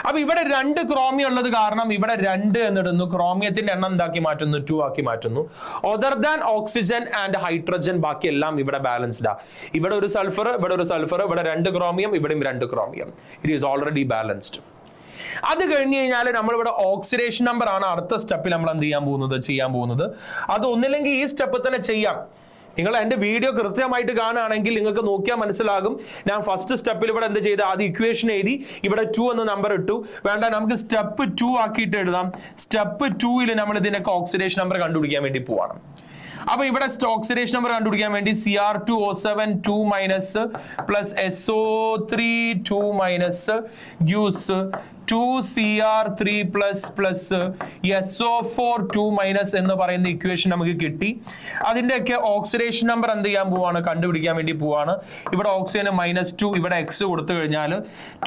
[SPEAKER 1] അപ്പൊ ഇവിടെ 2 ക്രോമിയം ഉള്ളത് കാരണം ഇവിടെ 2 എന്നിടുന്നു. ക്രോമിയത്തിന്റെ എണ്ണം എന്താക്കി മാറ്റുന്നു? 2 ആക്കി മാറ്റുന്നു. other than oxygen and hydrogen ബാക്കി എല്ലാം ഇവിടെ ബാലൻസ്ഡ് ആ. ഇവിടെ ഒരു സൾഫർ, ഇവിടെ ഒരു സൾഫർ, ഇവിടെ 2 ക്രോമിയം, ഇവിടെയും 2 chromium. It is already balanced. അത് കഴിഞ്ഞ് കഴിഞ്ഞാൽ നമ്മളിവിടെ ഓക്സിഡേഷൻ നമ്പർ ആണ് അടുത്ത സ്റ്റെപ്പിൽ നമ്മൾ എന്ത് ചെയ്യാൻ പോകുന്നത്. അത് ഒന്നില്ലെങ്കിൽ ഈ സ്റ്റെപ്പ് തന്നെ ചെയ്യാം. നിങ്ങൾ എൻ്റെ വീഡിയോ കൃത്യമായിട്ട് കാണുകയാണെങ്കിൽ നിങ്ങൾക്ക് നോക്കിയാൽ മനസ്സിലാകും. ഞാൻ ഫസ്റ്റ് സ്റ്റെപ്പിൽ ഇവിടെ എന്ത് ചെയ്ത് ആദ്യം ഇക്വേഷൻ എഴുതി ഇവിടെ 2 എന്ന നമ്പർ ഇട്ടു. വേണ്ട, നമുക്ക് സ്റ്റെപ്പ് 2 ആക്കിയിട്ട് എഴുതാം. സ്റ്റെപ്പ് 2-ൽ നമ്മൾ ഇതിനൊക്കെ ഓക്സിഡേഷൻ നമ്പർ കണ്ടുപിടിക്കാൻ വേണ്ടി പോവാണ്. അപ്പൊ ഇവിടെ ഓക്സിഡേഷൻ നമ്പർ കണ്ടുപിടിക്കാൻ വേണ്ടി Cr2O7 2- plus SO3 2- gives 2Cr3 plus SO4 2- എന്ന് പറയുന്ന ഇക്വേഷൻ നമുക്ക് കിട്ടി. അതിന്റെയൊക്കെ ഓക്സിഡേഷൻ നമ്പർ എന്ത് ചെയ്യാൻ പോവാണ്? കണ്ടുപിടിക്കാൻ വേണ്ടി പോവാണ്. ഇവിടെ ഓക്സിജന് -2, ഇവിടെ x കൊടുത്തു കഴിഞ്ഞാൽ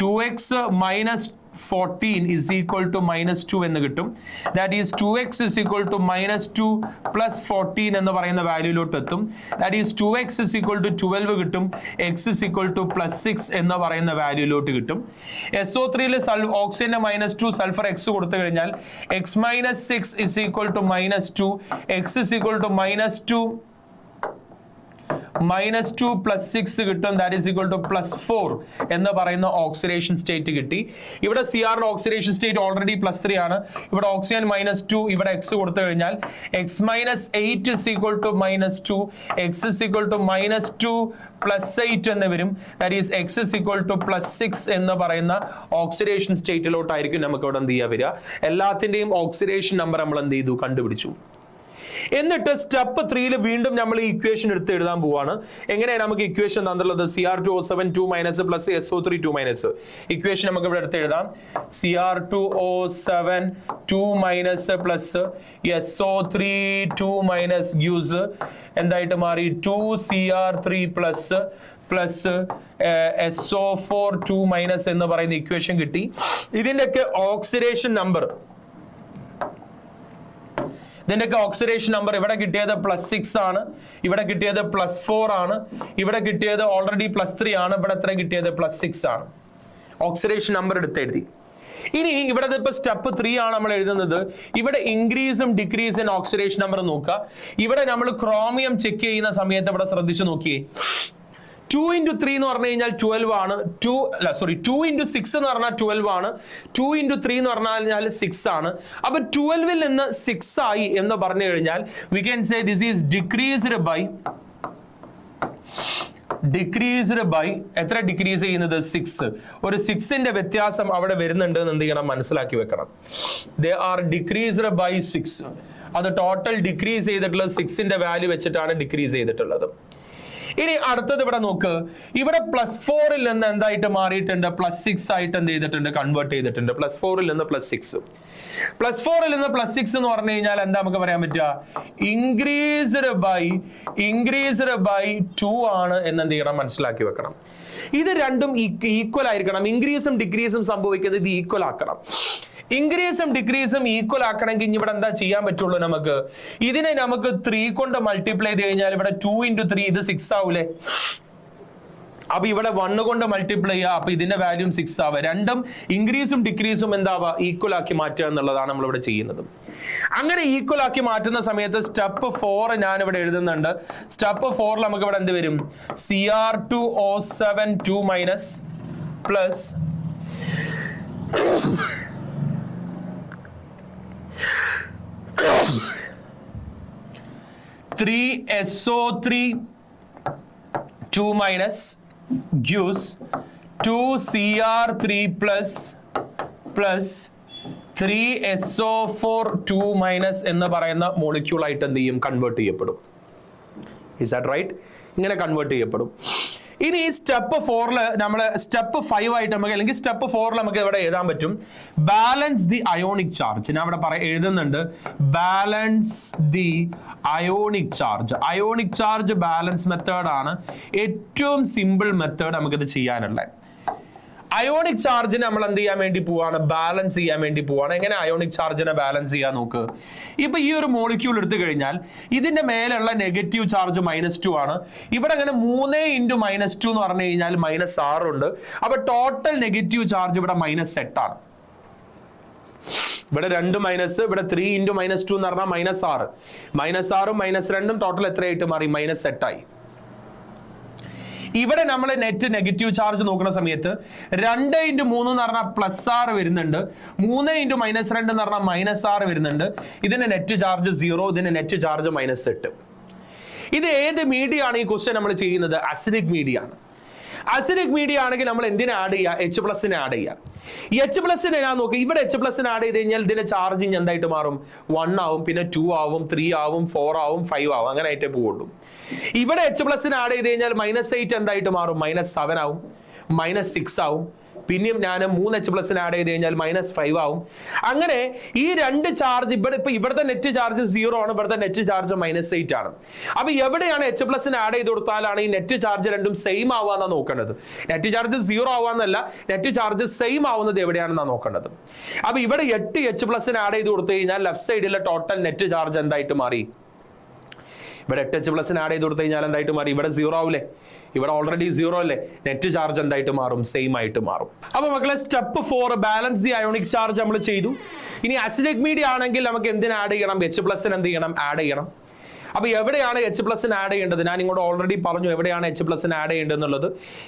[SPEAKER 1] 2x - 14 is equal to -2 എന്ന് കിട്ടും. That is 2x is equal to -2 plus 14 എന്ന് പറയുന്ന വാല്യൂലോട്ട് എത്തും. That is 2x is equal to 12 കിട്ടും. x is equal to +6 എന്ന് പറയുന്ന വാല്യൂലോട്ട് കിട്ടും. SO3-ൽ ഓക്സിജന്റെ -2 സൾഫർ x കൊടുത്തു കഴിഞ്ഞാൽ x - 6 is equal to -2. x is equal to -2 -2 + 6 കിട്ടും. ദാറ്റ് ഈസ് ഈക്വൽ ടു +4 എന്ന് പറയുന്ന ഓക്സിഡേഷൻ സ്റ്റേറ്റ് കിട്ടി. ഇവിടെ Cr ഓക്സിഡേഷൻ സ്റ്റേറ്റ് ഓൾറെഡി +3 ആണ്. ഇവിടെ ഓക്സിജൻ -2, ഇവിടെ x കൊടുത്തു കഴിഞ്ഞാൽ x - 8 is equal to -2, x is equal to -2 + 8 എന്ന് വരും. That is x is equal to +6 എന്ന് പറയുന്ന ഓക്സിഡേഷൻ സ്റ്റേറ്റിലോട്ടായിരിക്കും നമുക്ക് ഇവിടെ എന്ത് ചെയ്യാൻ വരിക. എല്ലാത്തിന്റെയും ഓക്സിഡേഷൻ നമ്പർ നമ്മൾ എന്ത് ചെയ്തു, കണ്ടുപിടിച്ചു. എന്നിട്ട് സ്റ്റെപ്പ് 3 വീണ്ടും നമ്മൾ ഈ ഇക്വേഷൻ എടുത്ത് എഴുതാൻ പോവാണ്. എങ്ങനെയാണ് നമുക്ക് ഇക്വേഷൻ തന്നിട്ടുള്ളത്? Cr2O7 2- plus SO3 2-. ഇക്വേഷൻ നമുക്ക് ഇവിടെ എടുത്ത് എഴുതാം. Cr2O7 2- plus SO3 2- gives എന്തായിട്ട് മാറി 2Cr3 plus SO4 2- എന്ന് പറയുന്ന ഇക്വേഷൻ കിട്ടി. ഇതിന്റെയൊക്കെ ഓക്സിഡേഷൻ നമ്പർ ഇവിടെ കിട്ടിയത് +6 ആണ്, ഇവിടെ കിട്ടിയത് +4 ആണ്, ഇവിടെ കിട്ടിയത് ഓൾറെഡി +3 ആണ്, ഇവിടെ എത്ര കിട്ടിയത് +6 ആണ്. ഓക്സിഡേഷൻ നമ്പർ എടുത്ത് എഴുതി. ഇനി ഇവിടെ ഇപ്പൊ സ്റ്റെപ്പ് 3 ആണ് നമ്മൾ എഴുതുന്നത്. ഇവിടെ ഇൻക്രീസും ഡിക്രീസും ഓക്സിഡേഷൻ നമ്പർ നോക്കുക. ഇവിടെ നമ്മൾ ക്രോമിയം ചെക്ക് ചെയ്യുന്ന സമയത്ത് ഇവിടെ ശ്രദ്ധിച്ചു നോക്കിയേ. 2 × 3 എന്ന് പറഞ്ഞു കഴിഞ്ഞാൽ 12 ആണ്. 2 × 6 എന്ന് പറഞ്ഞാൽ 12 ആണ്. 2 × 3 എന്ന് പറഞ്ഞാൽ 6 ആണ്. അപ്പൊ 12 നിന്ന് 6 ആയി എന്ന് പറഞ്ഞു കഴിഞ്ഞാൽ we can say this is decreased by എത്ര ഡിക്രീസ് ചെയ്യുന്നത്? 6. ഒരു 6ന്റെ വ്യത്യാസം അവിടെ വരുന്നുണ്ട് എന്ന് എന്ത് ചെയ്യണം, മനസ്സിലാക്കി വെക്കണം. they are decreased by 6. അത് ടോട്ടൽ ഡിക്രീസ് ചെയ്തിട്ടുള്ളത് 6ന്റെ വാല്യൂ വെച്ചിട്ടാണ് ഡിക്രീസ് ചെയ്തിട്ടുള്ളത്. ഇനി അടുത്തത് ഇവിടെ നോക്ക്. ഇവിടെ +4 നിന്ന് എന്തായിട്ട് മാറിയിട്ടുണ്ട്? +6 ആയിട്ട് എന്ത് ചെയ്തിട്ടുണ്ട്? കൺവേർട്ട് ചെയ്തിട്ടുണ്ട്. +4 നിന്ന് +6. +4 നിന്ന് +6 എന്ന് പറഞ്ഞു കഴിഞ്ഞാൽ എന്താ നമുക്ക് പറയാൻ പറ്റുക? ഇൻക്രീസ്ഡ് ബൈ 2 ആണ് എന്ന് എന്ത് ചെയ്യണം, മനസ്സിലാക്കി വെക്കണം. ഇത് രണ്ടും ഈക്വൽ ആയിരിക്കണം. ഇൻക്രീസും ഡിക്രീസും സംഭവിക്കുന്നത് ഇത് ഈക്വൽ ആക്കണം. ഇൻക്രീസും ഡിക്രീസും ഈക്വൽ ആക്കണമെങ്കിൽ ഇനി ഇവിടെ എന്താ ചെയ്യാൻ പറ്റുള്ളൂ? നമുക്ക് ഇതിനെ നമുക്ക് 3 കൊണ്ട് മൾട്ടിപ്ലൈ ചെയ്ത് കഴിഞ്ഞാൽ ഇവിടെ 2 × 3 ഇത് 6 ആവൂലേ? അപ്പൊ ഇവിടെ 1 കൊണ്ട് മൾട്ടിപ്ലൈ ചെയ്യുക. അപ്പൊ ഇതിന്റെ വാല്യൂം 6 ആവുക. രണ്ടും ഇൻക്രീസും ഡിക്രീസും എന്താവുക? ഈക്വൽ ആക്കി മാറ്റുക എന്നുള്ളതാണ് നമ്മൾ ഇവിടെ ചെയ്യുന്നത്. അങ്ങനെ ഈക്വൽ ആക്കി മാറ്റുന്ന സമയത്ത് സ്റ്റെപ്പ് 4 ഞാൻ ഇവിടെ എഴുതുന്നുണ്ട്. സ്റ്റെപ്പ് 4 നമുക്ക് ഇവിടെ എന്ത് വരും? Cr2O7 2- plus 3SO3 2- gives 2Cr3 plus 3SO4 2- എന്ന് പറയുന്ന മോളിക്യൂൾ ആയിട്ട് എന്ത് ചെയ്യും? കൺവേർട്ട് ചെയ്യപ്പെടും. Is that right? ഇങ്ങനെ കൺവേർട്ട് ചെയ്യപ്പെടും. ഇനി സ്റ്റെപ്പ് 4 നമ്മൾ സ്റ്റെപ്പ് 5 ആയിട്ട് നമുക്ക് അല്ലെങ്കിൽ സ്റ്റെപ്പ് 4 നമുക്ക് ഇവിടെ എഴുതാൻ പറ്റും. Balance the ionic charge. ഞാൻ ഇവിടെ എഴുതുന്നുണ്ട് balance the ionic charge. Ionic charge balance method ആണ് ഏറ്റവും സിമ്പിൾ മെത്തേഡ് നമുക്കിത് ചെയ്യാനുള്ളത്. അയോണിക് ചാർജിനെ നമ്മൾ എന്ത് ചെയ്യാൻ വേണ്ടി പോവാണ്? ബാലൻസ് ചെയ്യാൻ വേണ്ടി പോവാണ്. എങ്ങനെ അയോണിക് ചാർജിനെ ബാലൻസ് ചെയ്യാൻ നോക്ക്. ഇപ്പൊ ഈ ഒരു മോളിക്യൂൾ എടുത്തു കഴിഞ്ഞാൽ ഇതിന്റെ മേലുള്ള നെഗറ്റീവ് ചാർജ് -2 ആണ്. ഇവിടെ അങ്ങനെ 3 × -2 എന്ന് പറഞ്ഞു കഴിഞ്ഞാൽ -6 ഉണ്ട്. അപ്പൊ ടോട്ടൽ നെഗറ്റീവ് ചാർജ് ഇവിടെ -8 ആണ്. ഇവിടെ 2 മൈനസ്, ഇവിടെ 3 × -2 എന്ന് പറഞ്ഞാൽ -6. -6ഉം -2ഉം ടോട്ടൽ എത്രയായിട്ട് മാറി? -8 ആയി. ഇവിടെ നമ്മൾ നെറ്റ് നെഗറ്റീവ് ചാർജ് നോക്കുന്ന സമയത്ത് 2 × 3 എന്ന് പറഞ്ഞാൽ +6 വരുന്നുണ്ട്. 3 × -2 എന്ന് പറഞ്ഞാൽ -6 വരുന്നുണ്ട്. ഇതിന്റെ നെറ്റ് ചാർജ് 0, ഇതിന്റെ നെറ്റ് ചാർജ് -8. ഇത് ഏത് മീഡിയ ആണ് ഈ ക്വസ്റ്റ്യൻ നമ്മൾ ചെയ്യുന്നത്? അസിഡിക് മീഡിയ ആണ്. അസിഡിക് മീഡിയ ആണെങ്കിൽ നമ്മൾ എന്തിനെ ആഡ് ചെയ്യുക? H+ ആഡ് ചെയ്യുക. ഈ H+ ഞാൻ നോക്കി. ഇവിടെ H+ ആഡ് ചെയ്ത് കഴിഞ്ഞാൽ ഇതിന്റെ ചാർജിങ് എന്തായിട്ട് മാറും? 1 ആവും, പിന്നെ 2 ആവും, 3 ആവും, 4 ആവും, 5 ആവും, അങ്ങനെ ആയിട്ടേ പോവുള്ളൂ. ഇവിടെ H+ ആഡ് ചെയ്ത് കഴിഞ്ഞാൽ -8 എന്തായിട്ട് മാറും? -7 ആവും, -6 ആവും. പിന്നെയും ഞാൻ 3 H+ ആഡ് ചെയ്ത് കഴിഞ്ഞാൽ -5 ആവും. അങ്ങനെ ഈ 2 ചാർജ് ഇവിടുത്തെ നെറ്റ് ചാർജ് 0 ആണ്, ഇവിടുത്തെ നെറ്റ് ചാർജ് -8 ആണ്. അപ്പൊ എവിടെയാണ് H+ ആഡ് ചെയ്ത് കൊടുത്താലാണ് ഈ നെറ്റ് ചാർജ് രണ്ടും സെയിം ആവാന്നാ നോക്കേണ്ടത്. നെറ്റ് ചാർജ് 0 ആവാന്നല്ല, നെറ്റ് ചാർജ് സെയിം ആവുന്നത് എവിടെയാണെന്നാ നോക്കേണ്ടത്. അപ്പൊ ഇവിടെ 8 H+ ആഡ് ചെയ്ത് കൊടുത്തു കഴിഞ്ഞാൽ ലെഫ്റ്റ് സൈഡിലെ ടോട്ടൽ നെറ്റ് ചാർജ് എന്തായിട്ട് മാറി? ഇവിടെ 8 H+ ആഡ് ചെയ്ത് കൊടുത്തു കഴിഞ്ഞാൽ എന്തായിട്ട് മാറി? ഇവിടെ 0 ആവൂലേ? ഇവിടെ ഓൾറെഡി 0 അല്ലേ? നെറ്റ് ചാർജ് എന്തായിട്ട് മാറും? സെയിം ആയിട്ട് മാറും. അപ്പൊ മക്കളെ step 4 balance the ionic charge നമ്മൾ ചെയ്തു. ഇനി അസിഡിക് മീഡിയ ആണെങ്കിൽ നമുക്ക് എന്തിനെ ആഡ് ചെയ്യണം? H+ എന്ത് ചെയ്യണം? ആഡ് ചെയ്യണം. അപ്പോൾ എവിടെയാണ് എച്ച് പ്ലസിന് ആഡ് ചെയ്യേണ്ടത്? ഞാൻ ഇങ്ങോട്ട് ഓൾറെഡി പറഞ്ഞു എവിടെയാണ് എച്ച് പ്ലസിന് ആഡ് ചെയ്യേണ്ടത് എന്നുള്ളത്.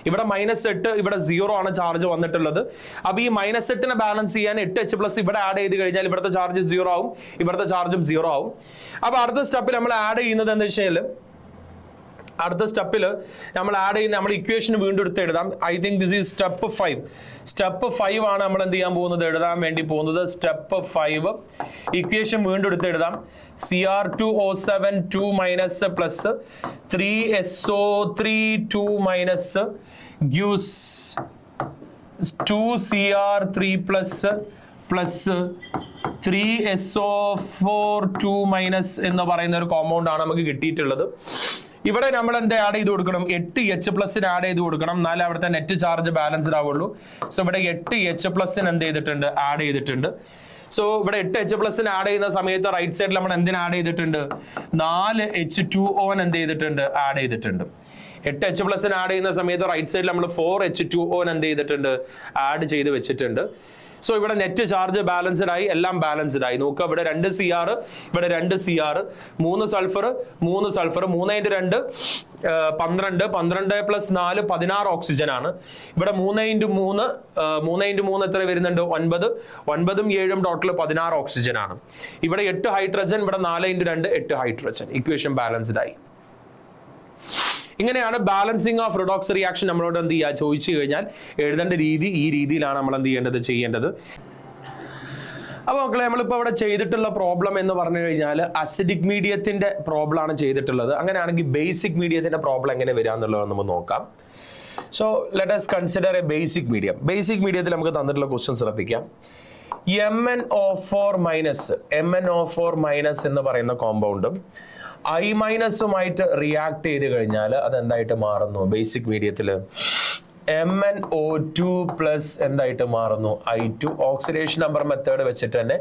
[SPEAKER 1] ഇവിടെ -8, ഇവിടെ 0 ആണ് ചാർജ് വന്നിട്ടുള്ളത്. അപ്പോൾ ഈ -8നെ ബാലൻസ് ചെയ്യാൻ 8 എച്ച് പ്ലസ് ഇവിടെ ആഡ് ചെയ്ത് കഴിഞ്ഞാൽ ഇവിടുത്തെ ചാർജ് 0 ആവും, ഇവിടുത്തെ ചാർജും 0 ആവും. അപ്പോൾ അടുത്ത സ്റ്റെപ്പിൽ നമ്മൾ ആഡ് ചെയ്യുന്നത് എന്താ വെച്ചാൽ, അടുത്ത സ്റ്റെപ്പിൽ നമ്മൾ ആഡ് ചെയ്യുന്ന നമ്മൾ ഇക്വേഷൻ വീണ്ടും എടുത്ത് എഴുതാം. I think this is step 5. Step 5 ആണ് നമ്മൾ എന്ത് ചെയ്യാൻ പോകുന്നത്, എഴുതാൻ വേണ്ടി പോകുന്നത്. സ്റ്റെപ്പ് 5 ഇക്വേഷൻ വീണ്ടും എടുത്ത് എഴുതാം. Cr2O7 2 minus plus 3SO3 2 minus gives 2Cr3 plus 3SO4 2 minus എന്ന് പറയുന്ന ഒരു കോമ്പൗണ്ട് ആണ് നമുക്ക് കിട്ടിയിട്ടുള്ളത്. ഇവിടെ നമ്മൾ എന്താ ആഡ് ചെയ്ത് കൊടുക്കണം, 8 എച്ച് പ്ലസിന് ആഡ് ചെയ്ത് കൊടുക്കണം, എന്നാലേ അവിടുത്തെ നെറ്റ് ചാർജ് ബാലൻസ്ഡ് ആവുള്ളൂ. സോ ഇവിടെ 8 എച്ച് പ്ലസിന് എന്ത് ചെയ്തിട്ടുണ്ട്, ആഡ് ചെയ്തിട്ടുണ്ട്. സോ ഇവിടെ 8 എച്ച് പ്ലസിന് ആഡ് ചെയ്യുന്ന സമയത്ത് റൈറ്റ് സൈഡിൽ നമ്മൾ എന്തിനു ആഡ് ചെയ്തിട്ടുണ്ട്, 4 H2O എന്ത് ചെയ്തിട്ടുണ്ട്, ആഡ് ചെയ്തിട്ടുണ്ട്. 8 എച്ച് പ്ലസിന് ആഡ് ചെയ്യുന്ന സമയത്ത് റൈറ്റ് സൈഡിൽ നമ്മൾ 4 H2O എന്ത് ചെയ്തിട്ടുണ്ട്, ആഡ് ചെയ്ത് വെച്ചിട്ടുണ്ട്. സോ ഇവിടെ നെറ്റ് ചാർജ് ബാലൻസ്ഡ് ആയി, എല്ലാം ബാലൻസ്ഡ് ആയി. നോക്കുക, ഇവിടെ 2 CR, ഇവിടെ 2 CR, 3 സൾഫർ, 3 സൾഫർ, 3 × 2 12, 12 + 4 16 ഓക്സിജൻ ആണ്. ഇവിടെ 3 × 3 എത്ര വരുന്നുണ്ട്, 9, 9ഉം 7ഉം ടോട്ടൽ 16 ഓക്സിജൻ ആണ്. ഇവിടെ 8 ഹൈഡ്രജൻ, ഇവിടെ 4 × 2 8 ഹൈഡ്രജൻ. ഇക്വേഷൻ ബാലൻസ്ഡ് ആയി. ഇങ്ങനെയാണ് ബാലൻസിങ് ഓഫ് റിഡോക്സ് റിയാക്ഷൻ നമ്മളോട് എന്ത് ചെയ്യുക, ചോദിച്ചു കഴിഞ്ഞാൽ എഴുതേണ്ട രീതി ഈ രീതിയിലാണ് നമ്മൾ എന്ത് ചെയ്യേണ്ടത്. അപ്പോൾ മക്കളെ, നമ്മളിപ്പോൾ ഇവിടെ ചെയ്തിട്ടുള്ള പ്രോബ്ലം എന്ന് പറഞ്ഞു കഴിഞ്ഞാൽ അസിഡിക് മീഡിയത്തിന്റെ പ്രോബ്ലം ആണ് ചെയ്തിട്ടുള്ളത്. അങ്ങനെയാണെങ്കിൽ ബേസിക് മീഡിയത്തിന്റെ പ്രോബ്ലം എങ്ങനെ വരിക എന്നുള്ളത് നമുക്ക് നോക്കാം. So let us consider A basic medium. Basic മീഡിയത്തിൽ നമുക്ക് തന്നിട്ടുള്ള ക്വസ്റ്റ്യൻ ശ്രദ്ധിക്കാം. MnO4- എന്ന് പറയുന്ന കോമ്പൗണ്ടും I- റിയാക്ട് ചെയ്ത് കഴിഞ്ഞാൽ അതെന്തായിട്ട് മാറുന്നു, ബേസിക് മീഡിയത്തിൽ MnO2+ എന്തായിട്ട് മാറുന്നു, I2. ഓക്സിഡേഷൻ നമ്പർ മെത്തേഡ് വെച്ചിട്ട് തന്നെ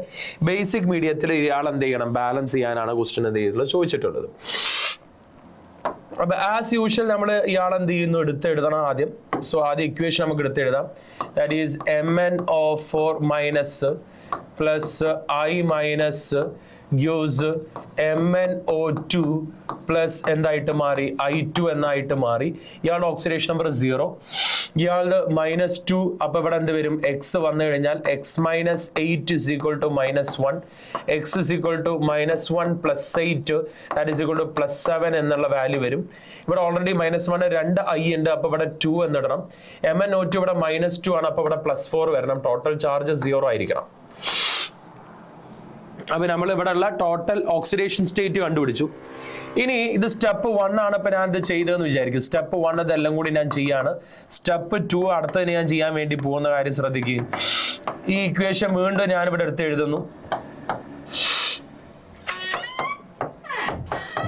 [SPEAKER 1] ബേസിക് മീഡിയത്തിൽ ഇയാൾ എന്ത് ചെയ്യണം, ബാലൻസ് ചെയ്യാനാണ് ക്വസ്റ്റ്യൻ എന്ത് ചെയ്തിട്ടുള്ളത്, ചോദിച്ചിട്ടുള്ളത്. അപ്പൊ ആസ് യൂഷ്വൽ നമ്മൾ ഇയാൾ എന്ത് ചെയ്യുന്നു, എടുത്തെഴുതണം ആദ്യം. സോ ആദ്യം ഇക്വേഷൻ നമുക്ക് എടുത്തെഴുതാം. That is MnO4- I- gives MnO2+ എന്തായിട്ട് മാറി, I2 എന്നായിട്ട് മാറി. ഇയാളുടെ ഓക്സിഡേഷൻ നമ്പർ 0, ഇയാളുടെ -2. അപ്പൊ ഇവിടെ എന്ത് വരും, x വന്നു കഴിഞ്ഞാൽ x - 8 = -1, x = -1 + 8 that is equal to +7 എന്നുള്ള വാല്യൂ വരും. ഇവിടെ ഓൾറെഡി -1 2 I ഉണ്ട്, അപ്പൊ ഇവിടെ 2 എന്നിടണം. MnO2 ഇവിടെ -2 ആണ്, അപ്പൊ ഇവിടെ +4 വരണം. ടോട്ടൽ ചാർജ് 0 ആയിരിക്കണം. അപ്പൊ നമ്മൾ ഇവിടെ ഉള്ള ടോട്ടൽ ഓക്സിഡേഷൻ സ്റ്റേറ്റ് കണ്ടുപിടിച്ചു. ഇനി ഇത് സ്റ്റെപ്പ് 1 ആണ്. ഇപ്പൊ ഞാൻ ഇത് ചെയ്തതെന്ന് വിചാരിക്കും. സ്റ്റെപ്പ് 1 ഇതെല്ലാം കൂടി ഞാൻ ചെയ്യാണ്. സ്റ്റെപ്പ് 2 അടുത്തതിന് ഞാൻ ചെയ്യാൻ വേണ്ടി പോകുന്ന കാര്യം ശ്രദ്ധിക്കുക. ഈ ഇക്വേഷൻ വീണ്ടും ഞാൻ ഇവിടെ എടുത്ത് എഴുതുന്നു.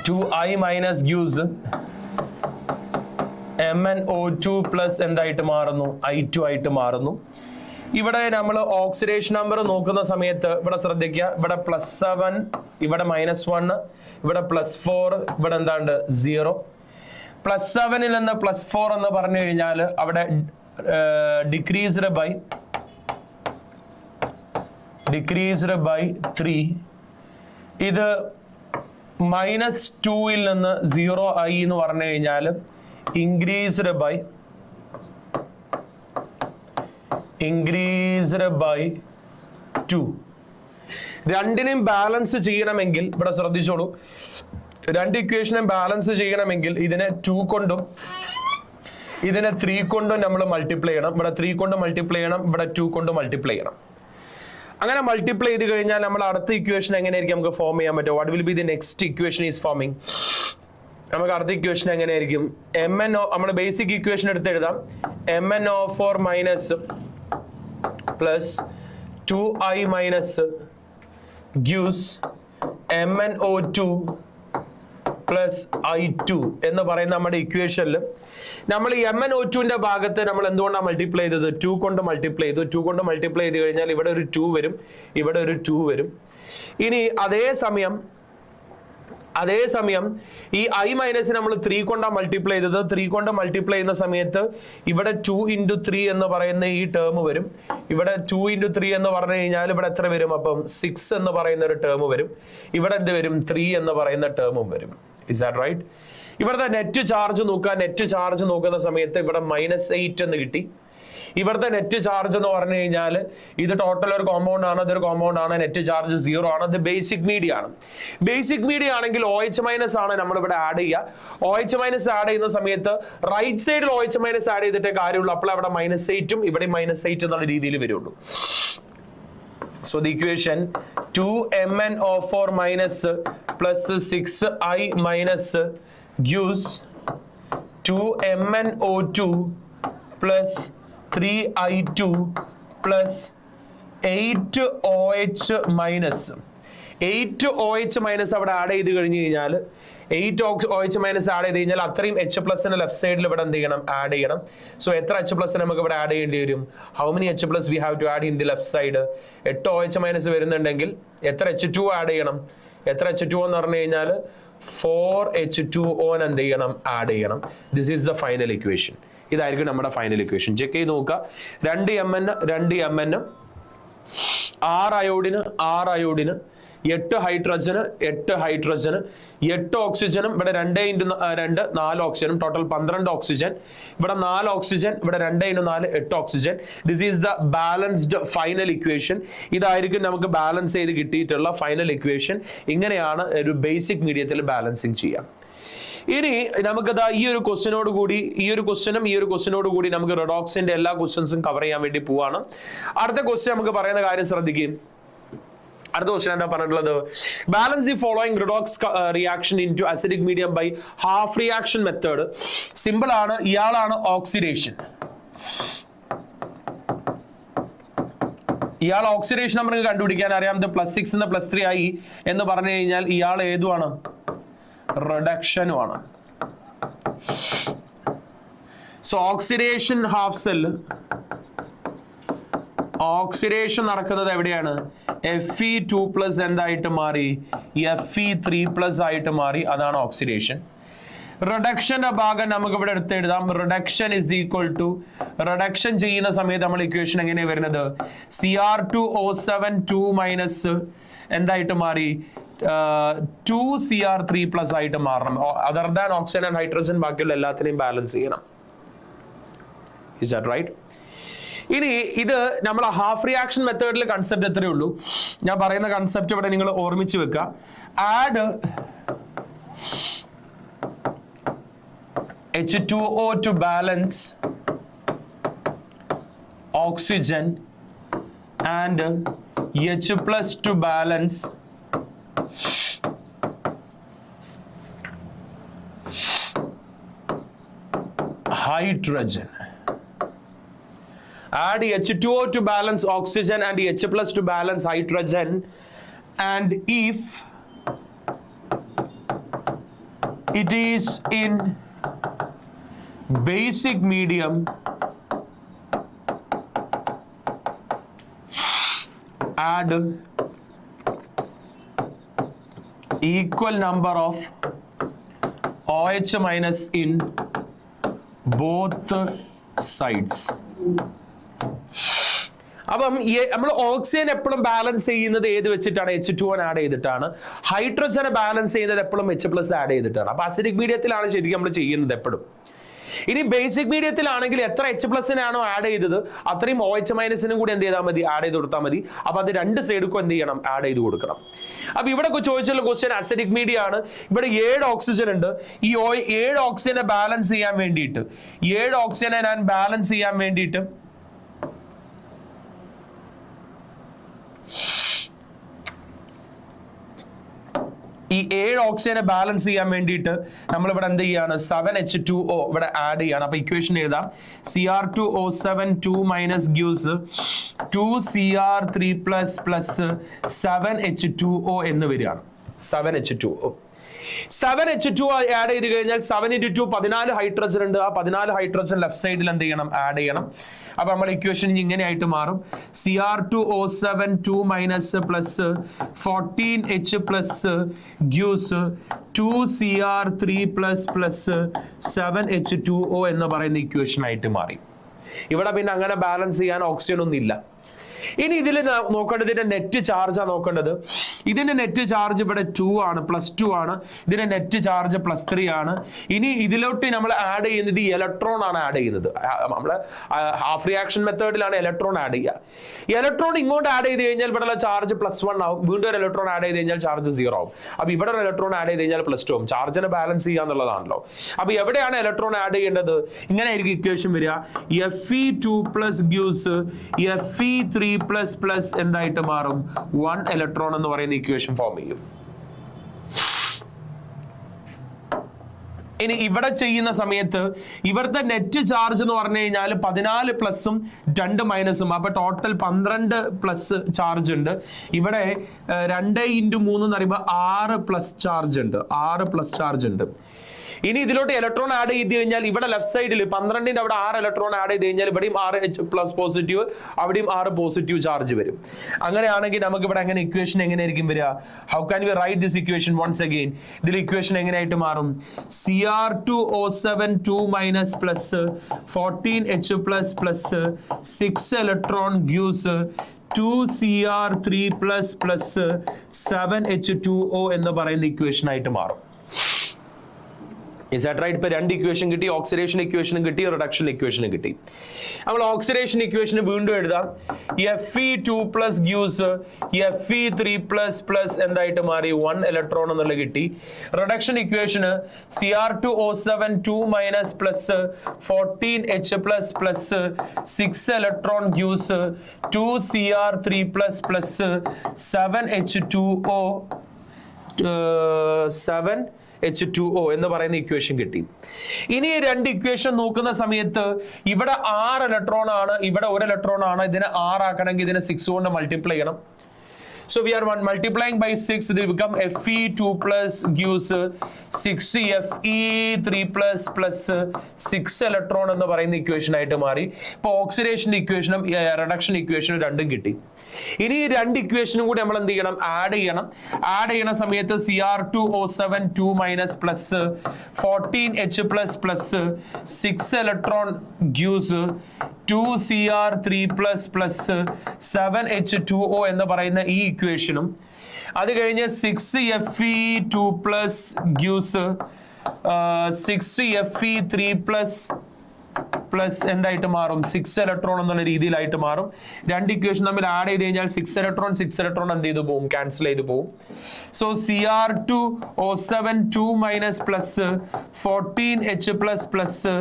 [SPEAKER 1] 2I- gives MnO2+ എന്തായിട്ട് മാറുന്നു, I2 ആയിട്ട് മാറുന്നു. ഇവിടെ നമ്മൾ ഓക്സിഡേഷൻ നമ്പർ നോക്കുന്ന സമയത്ത് ഇവിടെ ശ്രദ്ധിക്കുക, ഇവിടെ +7, ഇവിടെ -1, ഇവിടെ +4, ഇവിടെ എന്താണ്ട് 0. +7ൽ നിന്ന് +4 എന്ന് പറഞ്ഞു കഴിഞ്ഞാൽ അവിടെ ഡിക്രീസ്ഡ് ബൈ 3. ഇത് -2ൽ നിന്ന് 0 ആയി എന്ന് പറഞ്ഞു കഴിഞ്ഞാൽ ഇൻക്രീസ്ഡ് ബൈ 2. രണ്ടിനെയും ബാലൻസ് ചെയ്യണമെങ്കിൽ ഇവിടെ ശ്രദ്ധിച്ചോളൂ, രണ്ട് ഇക്വേഷനും ബാലൻസ് ചെയ്യണമെങ്കിൽ ഇതിനെ 2 കൊണ്ടും ഇതിനെ 3 കൊണ്ടും നമ്മൾ മൾട്ടിപ്ലൈ ചെയ്യണം. ഇവിടെ 3 കൊണ്ട് മൾട്ടിപ്ലൈ ചെയ്യണം, ഇവിടെ 2 കൊണ്ട് മൾട്ടിപ്ലൈ ചെയ്യണം. അങ്ങനെ മൾട്ടിപ്ലൈ ചെയ്ത് കഴിഞ്ഞാൽ നമ്മൾ അടുത്ത ഇക്വേഷൻ എങ്ങനെയായിരിക്കും നമുക്ക് ഫോം ചെയ്യാൻ പറ്റും? What will be the next equation is forming? നമുക്ക് അടുത്ത ഇക്വേഷൻ എങ്ങനെയായിരിക്കും? നമ്മൾ ബേസിക് ഇക്വേഷൻ എടുത്ത് എഴുതാം. MnO4- +2I- gives MnO2+ I2 എന്ന് പറയുന്ന നമ്മുടെ ഇക്വേഷനിൽ നമ്മൾ ഈ MnO2ന്റെ ഭാഗത്ത് നമ്മൾ എന്തുകൊണ്ടാണ് മൾട്ടിപ്ലൈ ചെയ്തത്? 2 കൊണ്ട് മൾട്ടിപ്ലൈ ചെയ്തു. 2 കൊണ്ട് മൾട്ടിപ്ലൈ ചെയ്ത് കഴിഞ്ഞാൽ ഇവിടെ ഒരു 2 വരും, ഇവിടെ ഒരു 2 വരും. ഇനി അതേ സമയം അതേസമയം ഈ I മൈനസ് നമ്മൾ 3 കൊണ്ടാണ് മൾട്ടിപ്ലൈ ചെയ്തത്. 3 കൊണ്ട് മൾട്ടിപ്ലൈ ചെയ്യുന്ന സമയത്ത് ഇവിടെ 2 × 3 എന്ന് പറയുന്ന ഈ ടേം വരും. ഇവിടെ 2 × 3 എന്ന് പറഞ്ഞു കഴിഞ്ഞാൽ ഇവിടെ എത്ര വരും? അപ്പം 6 എന്ന് പറയുന്ന ഒരു ടേം വരും. ഇവിടെ എന്ത് വരും? 3 എന്ന് പറയുന്ന ടേമും വരും. Is that right? ഇവിടുത്തെ നെറ്റ് ചാർജ് നോക്കുക. നെറ്റ് ചാർജ് നോക്കുന്ന സമയത്ത് ഇവിടെ -8 എന്ന് കിട്ടി. ഇവിടുത്തെ നെറ്റ് ചാർജ് എന്ന് പറഞ്ഞു കഴിഞ്ഞാൽ ഇത് ടോട്ടൽ ഒരു കോമ്പൗണ്ട് ആണ്, അതൊരു കോമ്പൗണ്ട് ആണ്, നെറ്റ് ചാർജ് 0 ആണ്. അത് ബേസിക് മീഡിയ ആണ്. ബേസിക് മീഡിയ ആണെങ്കിൽ OH- ആണ് നമ്മളിവിടെ ആഡ് ചെയ്യുക. OH- ആഡ് ചെയ്യുന്ന സമയത്ത് റൈറ്റ് സൈഡിൽ OH- ആഡ് ചെയ്തിട്ടേ കാര്യമുള്ളൂ. അപ്പോൾ അവിടെ -8ഉം ഇവിടെ -8 എന്നുള്ള രീതിയിൽ വരുള്ളൂ. So the equation 2MnO4- plus 6I- gives 2MnO2 plus 3I2 plus 8OH-. 8OH- അവിടെ ആഡ് ചെയ്ത് കഴിഞ്ഞ് കഴിഞ്ഞാൽ 8OH- ആഡ് ചെയ്ത് കഴിഞ്ഞാൽ അത്രയും H+ ലെഫ്റ്റ് സൈഡിൽ ഇവിടെ എന്ത് ചെയ്യണം? ആഡ് ചെയ്യണം. സോ എത്ര H+ നമുക്ക് ഇവിടെ ആഡ് ചെയ്യേണ്ടി വരും? How many H+ we have to add in the left side? 8 OH- വരുന്നുണ്ടെങ്കിൽ എത്ര H2 ആഡ് ചെയ്യണം? എത്ര H2 എന്ന് പറഞ്ഞു കഴിഞ്ഞാൽ 4 H2O എന്ത് ചെയ്യണം? ആഡ് ചെയ്യണം. This is the final equation. ഇതായിരിക്കും നമ്മുടെ ഫൈനൽ ഇക്വേഷൻ. ചെക്ക് ചെയ്ത് നോക്കുക. 2Mn 6 അയോഡിന് 6 അയോഡിന് 8 ഹൈഡ്രജന് 8 ഹൈഡ്രജന് 8 ഓക്സിജനും ഇവിടെ 2 × 2 4 ഓക്സിജനും ടോട്ടൽ 12 ഓക്സിജൻ. ഇവിടെ 4 ഓക്സിജൻ, ഇവിടെ 2 × 4 8 oxygen. This is the balanced final equation. ഇതായിരിക്കും നമുക്ക് ബാലൻസ് ചെയ്ത് കിട്ടിയിട്ടുള്ള ഫൈനൽ ഇക്വേഷൻ. ഇങ്ങനെയാണ് ഒരു ബേസിക് മീഡിയത്തിൽ ബാലൻസിങ് ചെയ്യാം. ഇനി നമുക്കതാ ഈ ഒരു ക്വസ്റ്റിനോട് കൂടി ഈ ഒരു ക്വസ്റ്റിനോട് കൂടി നമുക്ക് റെഡോക്സിന്റെ എല്ലാ ക്വസ്റ്റ്യൻസും കവർ ചെയ്യാൻ വേണ്ടി പോവാണ്. അടുത്ത ക്വസ്റ്റ്യൻ നമുക്ക് പറയുന്ന കാര്യം ശ്രദ്ധിക്കും. അടുത്ത ക്വസ്റ്റ്യൻ എന്താ പറഞ്ഞിട്ടുള്ളത്? Balance the following redox reaction in to acidic medium by half reaction method. Simple ആണ്. ഇയാളാണ് ഓക്സിഡേഷൻ. ഇയാൾ ഓക്സിഡേഷൻ നമുക്ക് കണ്ടുപിടിക്കാൻ അറിയാം. +6 ന്ന് +3 ആയി എന്ന് പറഞ്ഞു കഴിഞ്ഞാൽ ഇയാൾ ഏതുമാണ്? റിഡക്ഷനുമാണ്. So oxidation half cell oxidation നടക്കുന്നത് എവിടെയാണ്? Fe2+ എന്തായിട്ട് മാറി? Fe3+ ആയിട്ട് മാറി. അതാണ് ഓക്സിഡേഷൻ. റിഡക്ഷന്റെ ഭാഗം നമുക്ക് ഇവിടെ എടുത്തെഴുതാം. Reduction is equal to reduction ചെയ്യുന്ന സമയത്ത് നമ്മൾ ഇക്വേഷൻ എങ്ങനെയാണ് വരുന്നത്? Cr2O7 2- എന്തായിട്ട് മാറി? 2Cr3+ ആയിട്ട് മാറണം. Other than oxygen and hydrogen ബാക്കിയുള്ള എല്ലാത്തിനെയും ബാലൻസ് ചെയ്യണം. Is that right? ഇനി ഇത് നമ്മൾ ഹാഫ് റിയാക്ഷൻ മെത്തേഡിൽ കൺസെപ്റ്റ് എത്രയേ ഉള്ളൂ. ഞാൻ പറയുന്ന കൺസെപ്റ്റ് ഇവിടെ നിങ്ങൾ ഓർമ്മിച്ച് വെക്കുക. Add H2O to balance oxygen and H+ to balance hydrogen. Add H2O to balance oxygen and H+ to balance hydrogen, and if it is in basic medium, add equal number of OH- in both sides. അപ്പം നമ്മൾ oxygen എപ്പോഴും balance ചെയ്യുന്നത് ഏത് വെച്ചിട്ടാണ്? H2O add ചെയ്തിട്ടാണ്. ഹൈഡ്രജനെ balance ചെയ്യുന്നത് എപ്പോഴും H+ add ചെയ്തിട്ടാണ്. അപ്പൊ അസിഡിക് മീഡിയത്തിലാണ് ശരിക്കും നമ്മൾ ചെയ്യുന്നത് എപ്പോഴും. ഇനി ബേസിക് മീഡിയത്തിലാണെങ്കിൽ എത്ര H+ ആണോ ആഡ് ചെയ്തത് അത്രയും OH- കൂടി എന്ത് ചെയ്താൽ മതി? ആഡ് ചെയ്ത് കൊടുത്താൽ മതി. അപ്പൊ അത് രണ്ട് സൈഡുക്കും എന്ത് ചെയ്യണം? ആഡ് ചെയ്ത് കൊടുക്കണം. അപ്പൊ ഇവിടെ ചോദിച്ചുള്ള ക്വസ്റ്റ്യൻ അസിഡിക് മീഡിയ ആണ്. ഇവിടെ 7 ഓക്സിജൻ ഉണ്ട്. ഈ 7 ഓക്സിജനെ ബാലൻസ് ചെയ്യാൻ വേണ്ടിയിട്ട് 7 ഓക്സിജനെ ഞാൻ ബാലൻസ് ചെയ്യാൻ വേണ്ടിയിട്ട് ഈ 7 ഓക്സിജനെ ബാലൻസ് ചെയ്യാൻ വേണ്ടിയിട്ട് നമ്മൾ ഇവിടെ എന്ത് ചെയ്യാണ്? 7H2O ഇവിടെ ആഡ് ചെയ്യാണ്. അപ്പൊ ഇക്വേഷൻ എഴുതാം. Cr2O7 2- gives 2Cr3+ plus 7H2O എന്ന് വരികയാണ്. 7H2O. 7H2 ആഡ് ചെയ്ത് കഴിഞ്ഞാൽ 7 into 2 14 ഹൈഡ്രജൻ ഉണ്ട്. ആ 14 ഹൈഡ്രജൻ ലെഫ്റ്റ് സൈഡിൽ എന്ത് ചെയ്യണം? ആഡ് ചെയ്യണം. അപ്പൊ നമ്മുടെ ഇക്വേഷൻ ഇങ്ങനെ ആയിട്ട് മാറും. Cr2O7 2 minus plus 14H plus ഗ്യൂസ് 2Cr3 plus 7H2O എന്ന് പറയുന്ന ഇക്വേഷൻ ആയിട്ട് മാറി. ഇവിടെ പിന്നെ അങ്ങനെ ബാലൻസ് ചെയ്യാൻ ഓക്സിജൻ ഒന്നും ഇല്ല. ഇനി ഇതിൽ നോക്കേണ്ടത് ഇതിന്റെ നെറ്റ് ചാർജാണ് നോക്കേണ്ടത്. ഇതിന്റെ നെറ്റ് ചാർജ് ഇവിടെ 2 ആണ്, +2 ആണ്. ഇതിന്റെ നെറ്റ് ചാർജ് +3 ആണ്. ഇനി ഇതിലോട്ട് നമ്മൾ ആഡ് ചെയ്യുന്നത് ഇലക്ട്രോൺ ആണ് ആഡ് ചെയ്യുന്നത്. നമ്മൾ ഹാഫ് റിയാക്ഷൻ മെത്തേഡിലാണ് ഇലക്ട്രോൺ ആഡ് ചെയ്യുക. ഇലക്ട്രോൺ ഇങ്ങോട്ട് ആഡ് ചെയ്ത് കഴിഞ്ഞാൽ ഇവിടെ ചാർജ് +1 ആവും. വീണ്ടും ഒരു ഇലക്ട്രോൺ ആഡ് ചെയ്ത് കഴിഞ്ഞാൽ ചാർജ് 0 ആവും. അപ്പൊ ഇവിടെ ഒരു ഇലക്ട്രോൺ ആഡ് ചെയ്ത് കഴിഞ്ഞാൽ +2 ആവും. ചാർജിനെ ബാലൻസ് ചെയ്യുക എന്നുള്ളതാണല്ലോ. അപ്പൊ എവിടെയാണ് ഇലക്ട്രോൺ ആഡ് ചെയ്യേണ്ടത്? ഇങ്ങനെ ആയിരിക്കും ഇക്വേഷൻ വരിക. Fe2 പ്ലസ് ഗ്യൂസ് Fe3 പ്ലസ് എന്തായിട്ട് മാറും? 1 ഇലക്ട്രോൺ എന്ന് പറയുന്ന ഇക്വേഷൻ ഫോം ചെയ്യും. ഇനി ഇവിടെ ചെയ്യുന്ന സമയത്ത് ഇവിടുത്തെ നെറ്റ് ചാർജ് എന്ന് പറഞ്ഞു കഴിഞ്ഞാൽ 14 പ്ലസും 2 മൈനസും, അപ്പൊ ടോട്ടൽ 12 പ്ലസ് ചാർജ് ഉണ്ട്. ഇവിടെ 2 × 3 എന്ന് പറയുമ്പോൾ 6 പ്ലസ് ചാർജ് ഉണ്ട്. 6 പ്ലസ് ചാർജ് ഉണ്ട്. ഇനി ഇതിലോട്ട് ഇലക്ട്രോൺ ആഡ് ചെയ്ത് കഴിഞ്ഞാൽ ഇവിടെ ലെഫ്റ്റ് സൈഡിൽ 12ന്റെ അവിടെ 6 ഇലക്ട്രോൺ ആഡ് ചെയ്ത് കഴിഞ്ഞാൽ ഇവിടെയും 6 പ്ലസ് പോസിറ്റീവ്, അവിടെയും 6 പോസിറ്റീവ് ചാർജ് വരും. അങ്ങനെയാണെങ്കിൽ നമുക്ക് ഇവിടെ എങ്ങനെ ഇക്വേഷൻ എങ്ങനെയായിരിക്കും വരിക? How can we write this equation once again? ഇതിൽ ഇക്വേഷൻ എങ്ങനെയായിട്ട് മാറും? Cr2O7 2 minus plus 14H plus 6 electron gives 2Cr3 plus 7H2O എന്ന് പറയുന്ന ഇക്വേഷൻ ആയിട്ട് മാറും. Is that right? ഇപ്പൊ 2 ഇക്വേഷൻ കിട്ടി. ഓക്സിഡേഷൻ ഇക്വേഷനും കിട്ടി, റിഡക്ഷൻ ഇക്വേഷനും കിട്ടി. നമ്മൾ ഓക്സിഡേഷൻ ഇക്വേഷൻ വീണ്ടും എഴുതാം. Fe2 പ്ലസ് ഗ്യൂസ് Fe3 പ്ലസ് എന്തായിട്ട് മാറി? 1 ഇലക്ട്രോൺ എന്നുള്ളത് കിട്ടി. റിഡക്ഷൻ ഇക്വേഷന് Cr2O7 2 minus plus 14H plus 6 electron gives 2Cr3 plus 7H2O 7H2O എന്ന് പറയുന്ന ഇക്വേഷൻ കിട്ടി. ഇനി 2 ഇക്വേഷൻ നോക്കുന്ന സമയത്ത് ഇവിടെ 6 ഇലക്ട്രോൺ ആണ്, ഇവിടെ 1 ഇലക്ട്രോൺ ആണ്. ഇതിനെ 6 ആക്കണമെങ്കിൽ ഇതിനെ 6 കൊണ്ട് മൾട്ടിപ്ലൈ ചെയ്യണം. So we are multiplying by 6. It will become Fe2 plus gives 6Fe3 plus 6 electron എന്ന് പറയുന്ന ഇക്വേഷൻ ആയിട്ട് മാറി. ഇപ്പോൾ ഓക്സിഡേഷൻ ഇക്വേഷനും റിഡക്ഷൻ ഇക്വേഷനും രണ്ടും കിട്ടി. ഇനി ഈ 2 ഇക്വേഷനും കൂടി നമ്മൾ എന്ത് ചെയ്യണം? ആഡ് ചെയ്യണം. ആഡ് ചെയ്യുന്ന സമയത്ത് Cr2O7 2 minus plus 14H plus 6 electron gives 2Cr3 plus 7H2O എന്ന് പറയുന്ന ഈ ഇക്വേഷനും, അത് കഴിഞ്ഞ് 6Fe2 പ്ലസ് ഗ്യൂസ് 6Fe3 പ്ലസ് എന്തായിട്ട് മാറും? 6 ഇലക്ട്രോൺ എന്നുള്ള രീതിയിലായിട്ട് മാറും. 2 ഇക്വേഷൻ തമ്മിൽ ആഡ് ചെയ്ത് കഴിഞ്ഞാൽ 6 ഇലക്ട്രോൺ എന്ത് ചെയ്തു പോകും? ക്യാൻസൽ ചെയ്ത് പോകും. So Cr2O7 2 minus plus 14H plus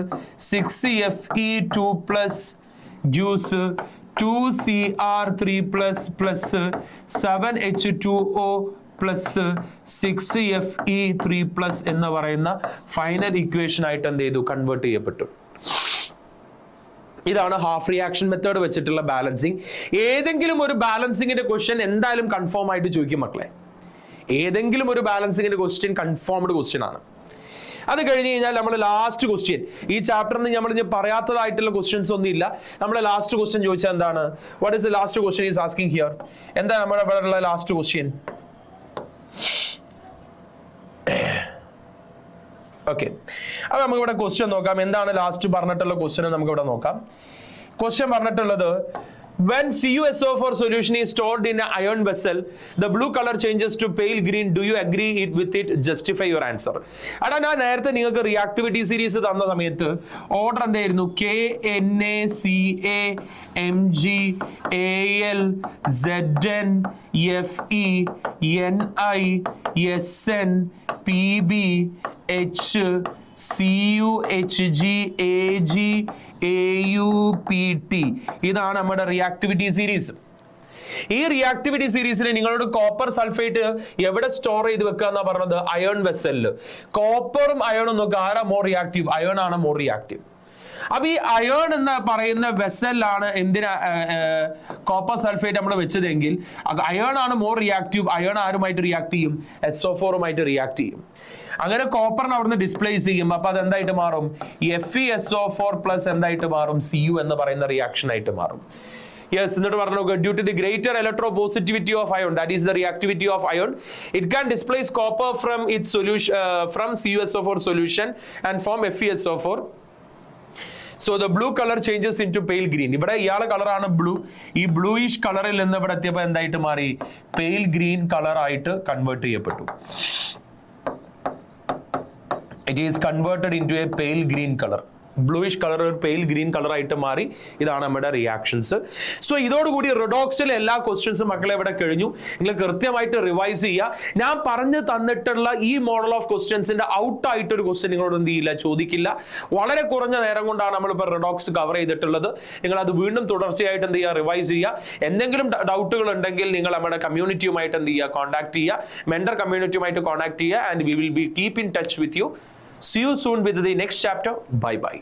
[SPEAKER 1] 6Fe2 plus juice 2Cr3 plus 7H2O plus 6Fe3 plus എന്ന് പറയുന്ന ഫൈനൽ ഇക്വേഷൻ ആയിട്ട് എന്ത് ചെയ്തു? കൺവേർട്ട് ചെയ്യപ്പെട്ടു. ഇതാണ് ഹാഫ് റിയാക്ഷൻ മെത്തേഡ് വെച്ചിട്ടുള്ള ബാലൻസിങ്. ഏതെങ്കിലും ഒരു ബാലൻസിങ്ങിന്റെ ക്വസ്റ്റ്യൻ എന്തായാലും കൺഫേം ആയിട്ട് ചോദിക്കും മക്കളെ. ഏതെങ്കിലും ഒരു ബാലൻസിങ്ങിന്റെ ക്വസ്റ്റ്യൻ കൺഫേംഡ് ക്വസ്റ്റ്യൻ ആണ്. അത് കഴിഞ്ഞ് കഴിഞ്ഞാൽ നമ്മൾ ലാസ്റ്റ് ക്വസ്റ്റ്യൻ, ഈ ചാപ്റ്ററിന് നമ്മൾ പറയാത്തതായിട്ടുള്ള ക്വസ്റ്റ്യൻസ് ഒന്നും ഇല്ല. നമ്മൾ ലാസ്റ്റ് ക്വസ്റ്റ്യൻ ചോദിച്ചാൽ എന്താണ്? What is the last question is asking here? എന്താ നമ്മുടെ ഇവിടെ ഉള്ള ലാസ്റ്റ് ക്വസ്റ്റ്യൻ? ഓക്കെ, അപ്പൊ നമുക്ക് ഇവിടെ ക്വസ്റ്റ്യൻ നോക്കാം. എന്താണ് ലാസ്റ്റ് പറഞ്ഞിട്ടുള്ള ക്വസ്റ്റ്യൻ നമുക്ക് ഇവിടെ നോക്കാം. ക്വസ്റ്റ്യൻ പറഞ്ഞിട്ടുള്ളത്, when CuSO4 solution is stored in an iron vessel, the blue color changes to pale green. Do you agree with it? Justify your answer. അടാ, ഞാൻ നേരത്തെ നിങ്ങൾക്ക് റിയാക്ടിവിറ്റി സീരീസ് തന്ന സമയത്ത് ഓർഡർ എന്തായിരുന്നു? KNaCa Mg Al Zn Fe Ni Sn Pb H Cu Hg Ag AuPT. ഇതാണ് നമ്മുടെ reactivity series. ഈ റിയാക്ടിവിറ്റി സീരീസിൽ നിങ്ങളോട് കോപ്പർ സൾഫേറ്റ് എവിടെ സ്റ്റോർ ചെയ്ത് വെക്കുക എന്നാ പറഞ്ഞത്? അയൺ വെസലില്. കോപ്പറും അയണും നോക്കുക, ആരാ മോർ റിയാക്റ്റീവ്? അയൺ ആണ് മോർ റിയാക്റ്റീവ്. അപ്പൊ ഈ അയൺ എന്ന് പറയുന്ന വെസലിലാണ് എന്തിനാ കോപ്പർ സൾഫേറ്റ് നമ്മൾ വെച്ചതെങ്കിൽ അയൺ ആണ് മോർ റിയാക്റ്റീവ്. അയൺ ആരുമായിട്ട് റിയാക്ട് ചെയ്യും? SO4 റിയാക്ട് ചെയ്യും. അങ്ങനെ കോപ്പറിനെ അവിടുന്ന് ഡിസ്പ്ലേസ് ചെയ്യും. അപ്പൊ അത് എന്തായിട്ട് മാറും? FeSO4 പ്ലസ് എന്തായിട്ട് മാറും? Cu എന്ന് പറയുന്ന റിയാക്ഷൻ ആയിട്ട് മാറും. Yes, എന്നിട്ട് പറഞ്ഞു നോക്കുക, due to the greater electropositivity of ion, that is the reactivity of ion, it can displace copper from its solution, from CuSO4 solution and form FeSO4. So the blue color changes into pale green. ഇവിടെ ഇയാളെ കളറാണ് blue. ഈ bluish കളറിൽ നിന്ന് ഇവിടെ എത്തിയപ്പോൾ എന്തായിട്ട് മാറി? പെയിൽ ഗ്രീൻ കളർ ആയിട്ട് കൺവേർട്ട് ചെയ്യപ്പെട്ടു. It is converted into a pale green color. Bluish colour ഒരു പെയിൽ ഗ്രീൻ കളർ ആയിട്ട് മാറി. ഇതാണ് നമ്മുടെ റിയാക്ഷൻസ്. സോ ഇതോടുകൂടി റിഡോക്സിലെ എല്ലാ ക്വസ്റ്റ്യൻസും മക്കളെ ഇവിടെ കഴിഞ്ഞു. നിങ്ങൾ കൃത്യമായിട്ട് റിവൈസ് ചെയ്യുക. ഞാൻ പറഞ്ഞു തന്നിട്ടുള്ള ഈ മോഡൽ ഓഫ് ക്വസ്റ്റ്യൻസിന്റെ ഔട്ട് ആയിട്ടൊരു ക്വസ്റ്റ്യൻ നിങ്ങളോട് എന്ത് ചെയ്യില്ല, ചോദിക്കില്ല. വളരെ കുറഞ്ഞ നേരം കൊണ്ടാണ് നമ്മളിപ്പോൾ റിഡോക്സ് കവർ ചെയ്തിട്ടുള്ളത്. നിങ്ങൾ അത് വീണ്ടും തുടർച്ചയായിട്ട് എന്ത് ചെയ്യുക, റിവൈസ് ചെയ്യുക. എന്തെങ്കിലും ഡൗട്ടുകൾ ഉണ്ടെങ്കിൽ നിങ്ങൾ നമ്മുടെ കമ്മ്യൂണിറ്റിയുമായിട്ട് എന്ത് ചെയ്യുക, കോൺടാക്ട് ചെയ്യുക. മെന്റർ കമ്മ്യൂണിറ്റിയുമായിട്ട് കോൺടാക്ട് ചെയ്യുക. And we will be keep in touch with you. See you soon with the next chapter. Bye bye.